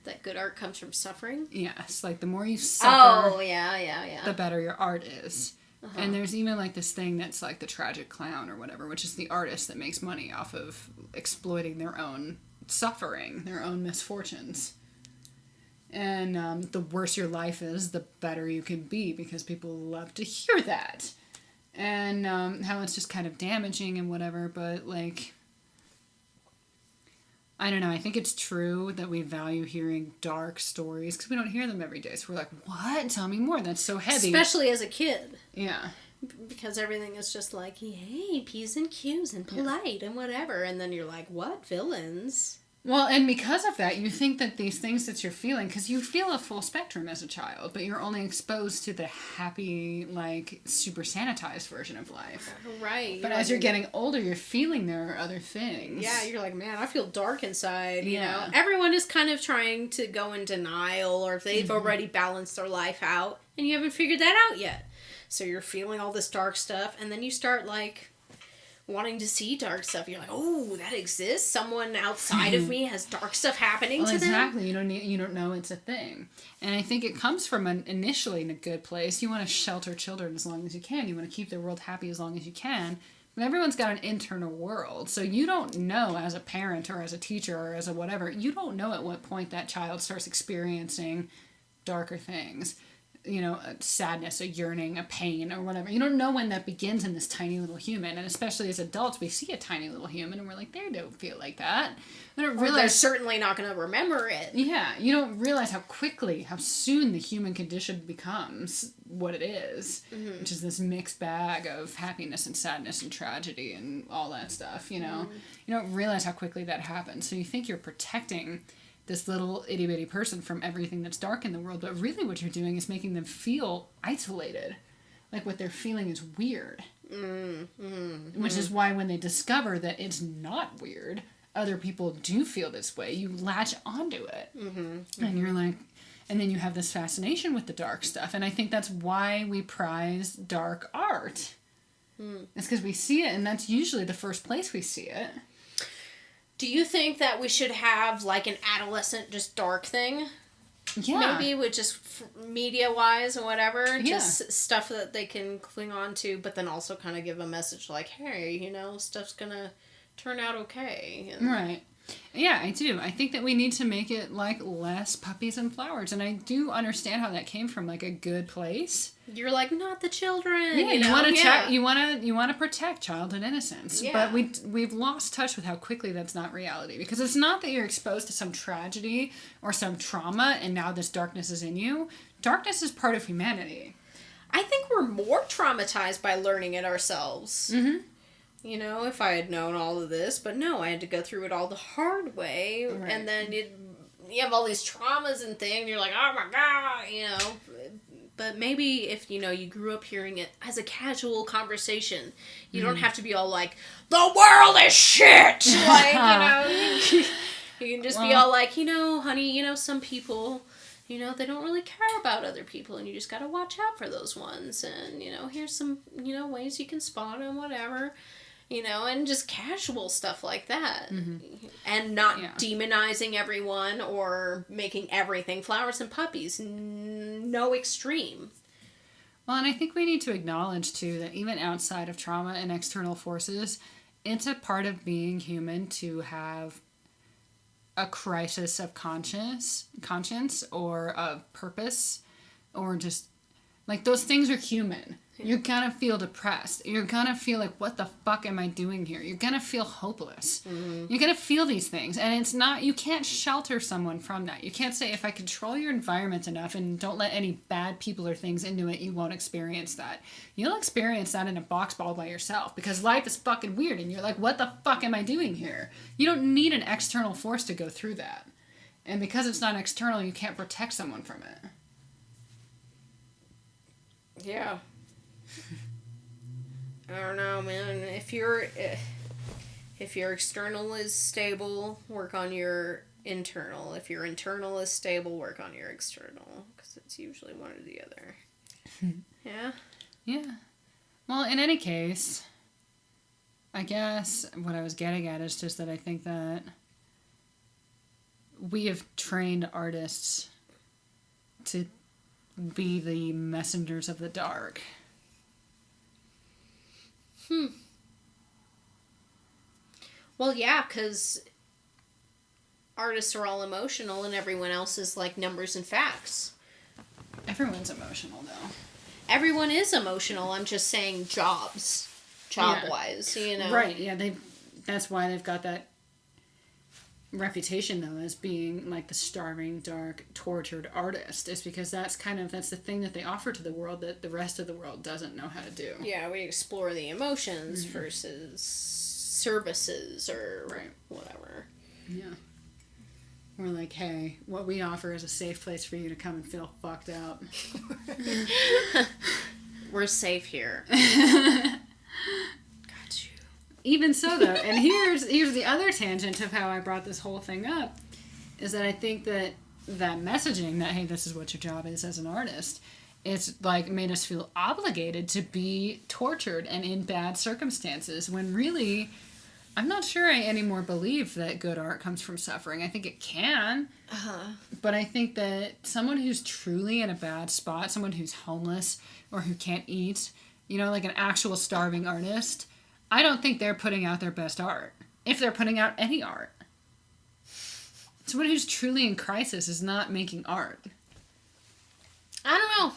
That good art comes from suffering? Yes, like, the more you suffer, oh, yeah. the better your art is. Uh-huh. And there's even, like, this thing that's, like, the tragic clown or whatever, which is the artist that makes money off of exploiting their own suffering, their own misfortunes. And the worse your life is, the better you can be, because people love to hear that. And how it's just kind of damaging and whatever, but, like, I don't know, I think it's true that we value hearing dark stories, because we don't hear them every day, so we're like, what? Tell me more, that's so heavy. Especially as a kid. Yeah. Because everything is just like, hey, P's and Q's and polite and whatever, and then you're like, what? Villains? Well, and because of that, you think that these things that you're feeling, because you feel a full spectrum as a child, but you're only exposed to the happy, like, super sanitized version of life. Right. But as you're getting older, you're feeling there are other things. Yeah, you're like, man, I feel dark inside, you know? Everyone is kind of trying to go in denial, or if they've already balanced their life out, and you haven't figured that out yet. So you're feeling all this dark stuff, and then you start, like, wanting to see dark stuff. You're like, oh, that exists? Someone outside of me has dark stuff happening to them? Exactly. You don't know it's a thing. And I think it comes from initially in a good place. You want to shelter children as long as you can. You want to keep their world happy as long as you can. But everyone's got an internal world. So you don't know as a parent or as a teacher or as a whatever, you don't know at what point that child starts experiencing darker things. You know, a sadness, a yearning, a pain, or whatever. You don't know when that begins in this tiny little human. And especially as adults, we see a tiny little human and we're like, they don't feel like that. We don't realize... they're certainly not going to remember it. Yeah, you don't realize how soon the human condition becomes what it is. Mm-hmm. Which is this mixed bag of happiness and sadness and tragedy and all that stuff, you know? Mm-hmm. You don't realize how quickly that happens. So you think you're protecting this little itty-bitty person from everything that's dark in the world, but really what you're doing is making them feel isolated. Like what they're feeling is weird. Which is why when they discover that it's not weird, other people do feel this way, you latch onto it. And you're like, and then you have this fascination with the dark stuff. And I think that's why we prize dark art. It's because we see it, and that's usually the first place we see it. Do you think that we should have, like, an adolescent just dark thing? Yeah. Maybe with just media-wise or whatever. Yeah. Just stuff that they can cling on to, but then also kind of give a message like, hey, you know, stuff's gonna turn out okay. And... Right. Yeah, I do. I think that we need to make it, like, less puppies and flowers. And I do understand how that came from, like, a good place. You're like, not the children. Yeah, you want to you want to protect childhood innocence. Yeah. But we've lost touch with how quickly that's not reality. Because it's not that you're exposed to some tragedy or some trauma and now this darkness is in you. Darkness is part of humanity. I think we're more traumatized by learning it ourselves. Mm-hmm. You know, if I had known all of this, but no, I had to go through it all the hard way, right. And then you have all these traumas and things, you're like, oh my god, you know, but maybe if, you know, you grew up hearing it as a casual conversation, you don't have to be all like, the world is shit, like, you know, you can just be all like, you know, honey, you know, some people... You know, they don't really care about other people, and you just gotta watch out for those ones. And, you know, here's some, you know, ways you can spot them, whatever. You know, and just casual stuff like that. And not demonizing everyone or making everything flowers and puppies. No extreme. Well, and I think we need to acknowledge, too, that even outside of trauma and external forces, it's a part of being human to have a crisis of conscience or of purpose, or just like those things are human. You're gonna feel depressed. You're gonna feel like, what the fuck am I doing here? You're gonna feel hopeless. You're gonna feel these things, and it's not, you can't shelter someone from that. You can't say, if I control your environment enough and don't let any bad people or things into it, you won't experience that. You'll experience that in a box ball by yourself, because life is fucking weird, and you're like, what the fuck am I doing here? You don't need an external force to go through that. And because it's not external, you can't protect someone from it. Yeah. I don't know, man. If your external is stable, work on your internal. If your internal is stable, work on your external. Because it's usually one or the other. Yeah? Yeah. Well, in any case, I guess what I was getting at is just that I think that we have trained artists to be the messengers of the dark. Well, yeah, because artists are all emotional and everyone else is like numbers and facts. Everyone's emotional, though. Everyone is emotional. I'm just saying job-wise, you know. Right, yeah, that's why they've got that reputation, though, as being like the starving, dark, tortured artist, is because that's the thing that they offer to the world that the rest of the world doesn't know how to do. Yeah, we explore the emotions versus services or whatever. Yeah. We're like, hey, what we offer is a safe place for you to come and feel fucked up. We're safe here. Even so, though, and here's the other tangent of how I brought this whole thing up, is that I think that messaging that, hey, this is what your job is as an artist, it's like made us feel obligated to be tortured and in bad circumstances when really I'm not sure I anymore believe that good art comes from suffering. I think it can. But I think that someone who's truly in a bad spot, someone who's homeless or who can't eat, you know, like an actual starving artist, I don't think they're putting out their best art. If they're putting out any art. Someone who's truly in crisis is not making art. I don't know.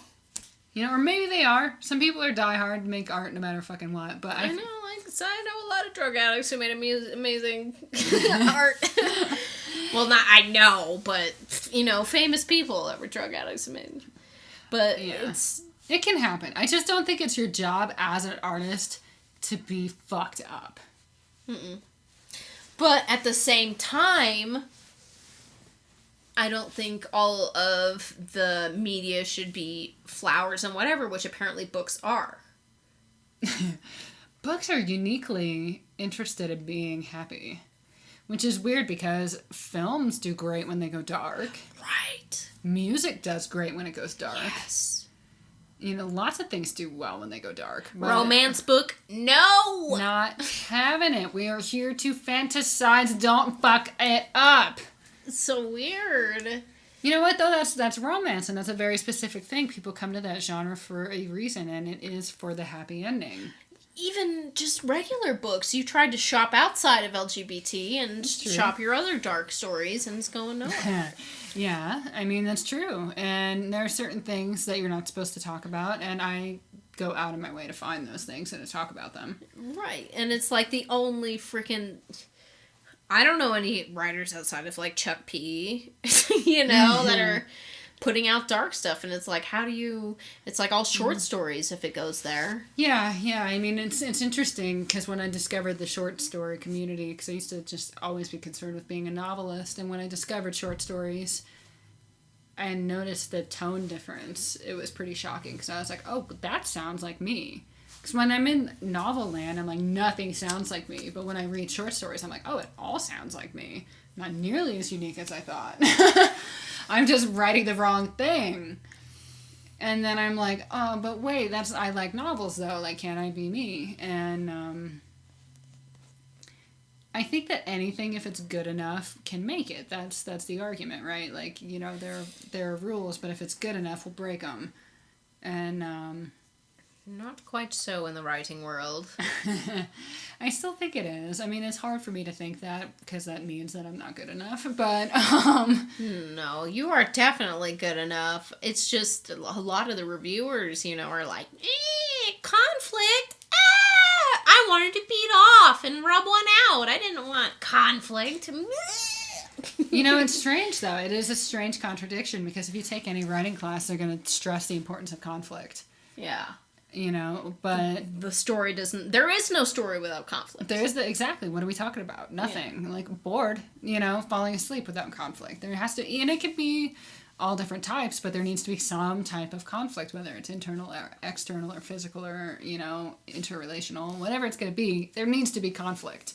You know, or maybe they are. Some people are diehard, make art no matter fucking what. But I know, like, I know a lot of drug addicts who made amazing art. Well, not I know, but, you know, famous people that were drug addicts who made. But yeah. It can happen. I just don't think it's your job as an artist to be fucked up. But at the same time, I don't think all of the media should be flowers and whatever, which apparently books are. Books are uniquely interested in being happy, which is weird because films do great when they go dark. Right. Music does great when it goes dark. Yes. You know, lots of things do well when they go dark. Romance book? No! Not having it. We are here to fantasize. Don't fuck it up. It's so weird. You know what, though? That's romance, and that's a very specific thing. People come to that genre for a reason, and it is for the happy ending. Even just regular books. You tried to shop outside of LGBT and shop your other dark stories, and it's going nowhere. Yeah, I mean, that's true. And there are certain things that you're not supposed to talk about, and I go out of my way to find those things and to talk about them. Right, and it's like the only freaking... I don't know any writers outside of, like, Chuck P., you know, that are putting out dark stuff, and it's like, how do you... It's like all short stories if it goes there. Yeah, I mean, it's interesting, because when I discovered the short story community, because I used to just always be concerned with being a novelist, and when I discovered short stories, I noticed the tone difference. It was pretty shocking, because I was like, oh, that sounds like me. Because when I'm in novel land, I'm like, nothing sounds like me. But when I read short stories, I'm like, oh, it all sounds like me. Not nearly as unique as I thought. I'm just writing the wrong thing. And then I'm like, oh, but wait, I like novels, though. Like, can't I be me? And I think that anything, if it's good enough, can make it. That's the argument, right? Like, you know, there are rules, but if it's good enough, we'll break them. And... Not quite so in the writing world. I still think it is. I mean, it's hard for me to think that because that means that I'm not good enough. But, No, you are definitely good enough. It's just a lot of the reviewers, you know, are like, conflict. I wanted to beat off and rub one out. I didn't want conflict. You know, it's strange, though. It is a strange contradiction because if you take any writing class, they're going to stress the importance of conflict. Yeah. You know, but... The story doesn't... There is no story without conflict. Exactly. What are we talking about? Nothing. Yeah. Like, bored, you know, falling asleep without conflict. There has to... And it could be all different types, but there needs to be some type of conflict, whether it's internal or external or physical or, you know, interrelational, whatever it's going to be, there needs to be conflict.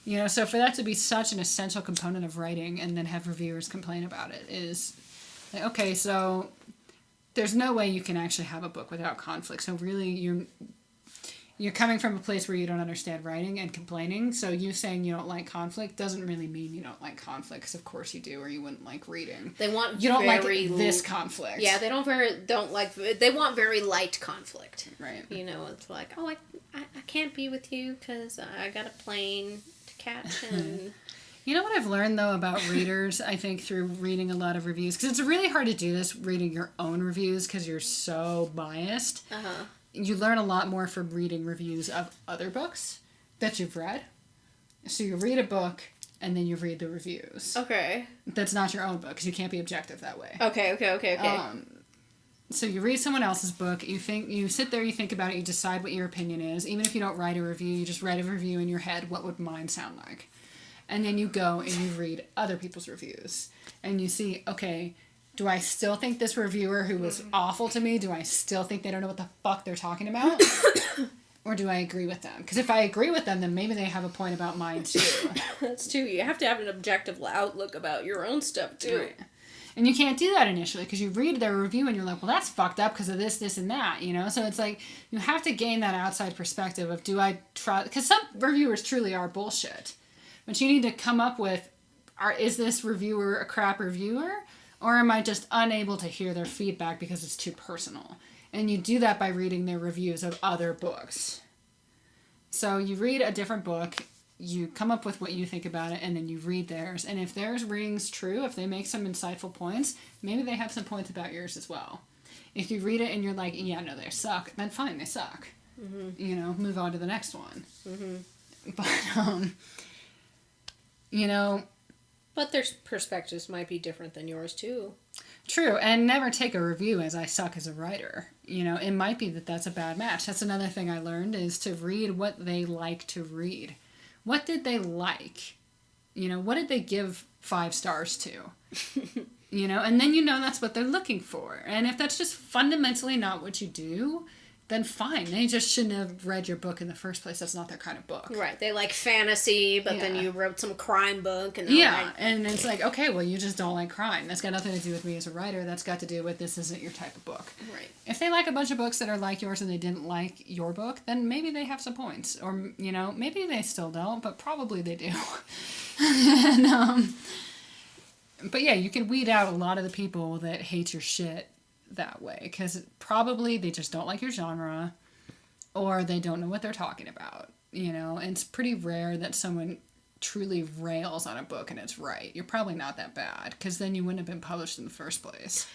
You know, so for that to be such an essential component of writing and then have reviewers complain about it is... Like, okay, so... There's no way you can actually have a book without conflict. So really, you're coming from a place where you don't understand writing and complaining. So you saying you don't like conflict doesn't really mean you don't like conflict. Because of course you do, or you wouldn't like reading. They want you don't like this conflict. Yeah, they don't like. They want very light conflict. Right. You know, it's like, oh, I can't be with you because I got a plane to catch and. You know what I've learned, though, about readers, I think, through reading a lot of reviews? Because it's really hard to do this, reading your own reviews, because you're so biased. Uh-huh. You learn a lot more from reading reviews of other books that you've read. So you read a book, and then you read the reviews. Okay. That's not your own book, because you can't be objective that way. Okay. So you read someone else's book, you sit there, you think about it, you decide what your opinion is. Even if you don't write a review, you just write a review in your head, what would mine sound like? And then you go and you read other people's reviews. And you see, okay, do I still think this reviewer who was awful to me, do I still think they don't know what the fuck they're talking about? Or do I agree with them? Because if I agree with them, then maybe they have a point about mine too. That's true. You have to have an objective outlook about your own stuff too. Right. And you can't do that initially because you read their review and you're like, well, that's fucked up because of this, this, and that, you know? So it's like you have to gain that outside perspective of do I try... Because some reviewers truly are bullshit. But you need to come up with, is this reviewer a crap reviewer? Or am I just unable to hear their feedback because it's too personal? And you do that by reading their reviews of other books. So you read a different book, you come up with what you think about it, and then you read theirs. And if theirs rings true, if they make some insightful points, maybe they have some points about yours as well. If you read it and you're like, yeah, no, they suck, then fine, they suck. Mm-hmm. You know, move on to the next one. Mm-hmm. But, you know... But their perspectives might be different than yours, too. True, and never take a review as I suck as a writer. You know, it might be that that's a bad match. That's another thing I learned, is to read what they like to read. What did they like? You know, what did they give 5 stars to? You know, and then you know that's what they're looking for. And if that's just fundamentally not what you do, then fine. They just shouldn't have read your book in the first place. That's not their kind of book. Right. They like fantasy, but then you wrote some crime book. And and it's like, okay, well, you just don't like crime. That's got nothing to do with me as a writer. That's got to do with this isn't your type of book. Right. If they like a bunch of books that are like yours and they didn't like your book, then maybe they have some points. Or, you know, maybe they still don't, but probably they do. And, but yeah, you can weed out a lot of the people that hate your shit that way, because probably they just don't like your genre, or they don't know what they're talking about, you know. And it's pretty rare that someone truly rails on a book and it's right. You're probably not that bad, because then you wouldn't have been published in the first place.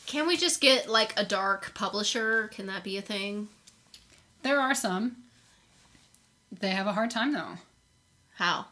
Can we just get like a dark publisher? Can that be a thing? There are some. They have a hard time though. How?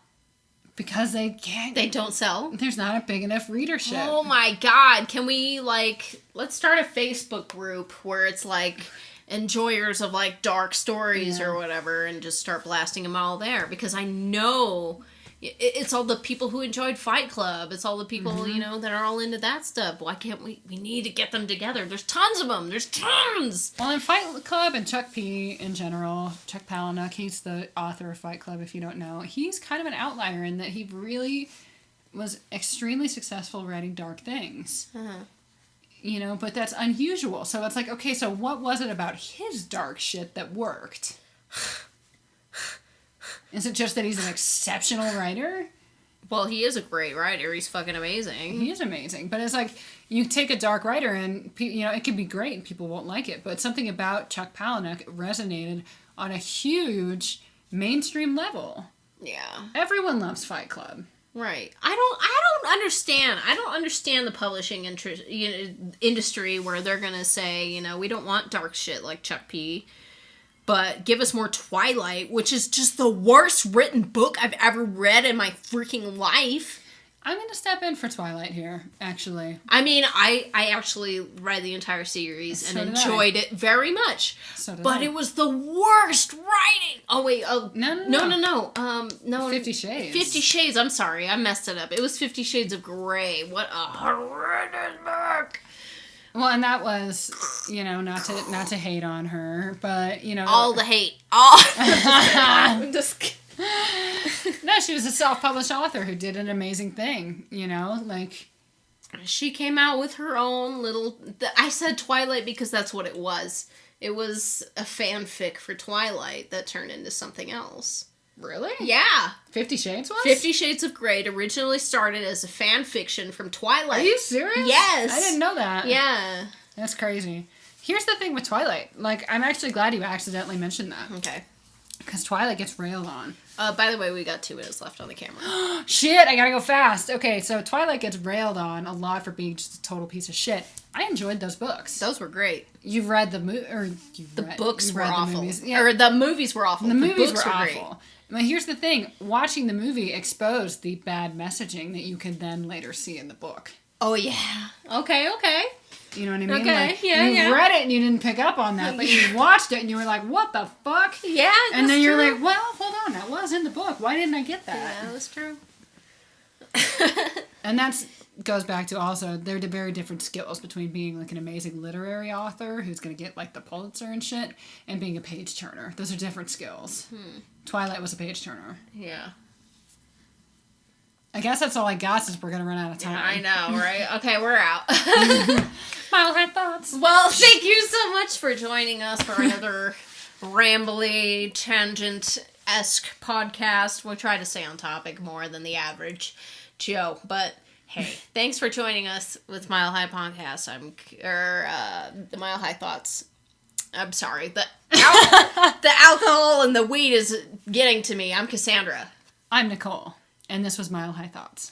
Because they can't. They don't sell? There's not a big enough readership. Oh my god. Can we, like, let's start a Facebook group where it's, like, enjoyers of, like, dark stories or whatever, and just start blasting them all there. Because I know it's all the people who enjoyed Fight Club. It's all the people, you know, that are all into that stuff. Why can't we need to get them together. There's tons of them. There's tons! Well, in Fight Club and Chuck P. in general, Chuck Palahniuk, he's the author of Fight Club, if you don't know. He's kind of an outlier in that he really was extremely successful writing dark things. Uh-huh. You know, but that's unusual. So it's like, okay, so what was it about his dark shit that worked? Is it just that he's an exceptional writer? Well, he is a great writer. He's fucking amazing. He is amazing. But it's like, you take a dark writer and, you know, it can be great and people won't like it. But something about Chuck Palahniuk resonated on a huge mainstream level. Yeah. Everyone loves Fight Club. Right. I don't understand. I don't understand the publishing industry where they're going to say, you know, we don't want dark shit like Chuck P., but give us more Twilight, which is just the worst written book I've ever read in my freaking life. I'm going to step in for Twilight here, actually. I mean, I actually read the entire series and enjoyed it very much. So did but I. It was the worst writing. Oh, wait. Oh, No. No. 50 Shades. 50 Shades. I'm sorry. I messed it up. It was 50 Shades of Grey. What a horrendous book. Well, and that was, you know, not to hate on her, but, you know. All the hate. All. I'm just No, she was a self-published author who did an amazing thing, you know, like. She came out with her own little... I said Twilight because that's what it was. It was a fanfic for Twilight that turned into something else. Really? Yeah. 50 Shades was? 50 Shades of Grey originally started as a fan fiction from Twilight. Are you serious? Yes. I didn't know that. Yeah. That's crazy. Here's the thing with Twilight. Like, I'm actually glad you accidentally mentioned that. Okay. Because Twilight gets railed on. By the way, we got 2 minutes left on the camera. Shit, I gotta go fast. Okay, so Twilight gets railed on a lot for being just a total piece of shit. I enjoyed those books. Those were great. You've read the books were awful. Yeah. Or the movies were awful. The movies books were awful. Great. But here's the thing. Watching the movie exposed the bad messaging that you could then later see in the book. Oh, yeah. Okay. You know what I mean? Okay, like, yeah. You read it and you didn't pick up on that, but you watched it and you were like, what the fuck? Yeah, that's And then you're true. like, well, hold on, that was in the book. Why didn't I get that? Yeah, that's true. And that's goes back to also, there are very different skills between being like an amazing literary author who's going to get like the Pulitzer and shit, and being a page turner. Those are different skills. Twilight was a page turner. Yeah. I guess that's all I got since we're gonna run out of time. I know, right? Okay, we're out. Mile High Thoughts. Well, thank you so much for joining us for another rambly, tangent-esque podcast. We'll try to stay on topic more than the average Joe, but hey, thanks for joining us with Mile High Podcast. The Mile High Thoughts. I'm sorry. The alcohol and the weed is getting to me. I'm Cassandra. I'm Nicole, and this was Mile High Thoughts.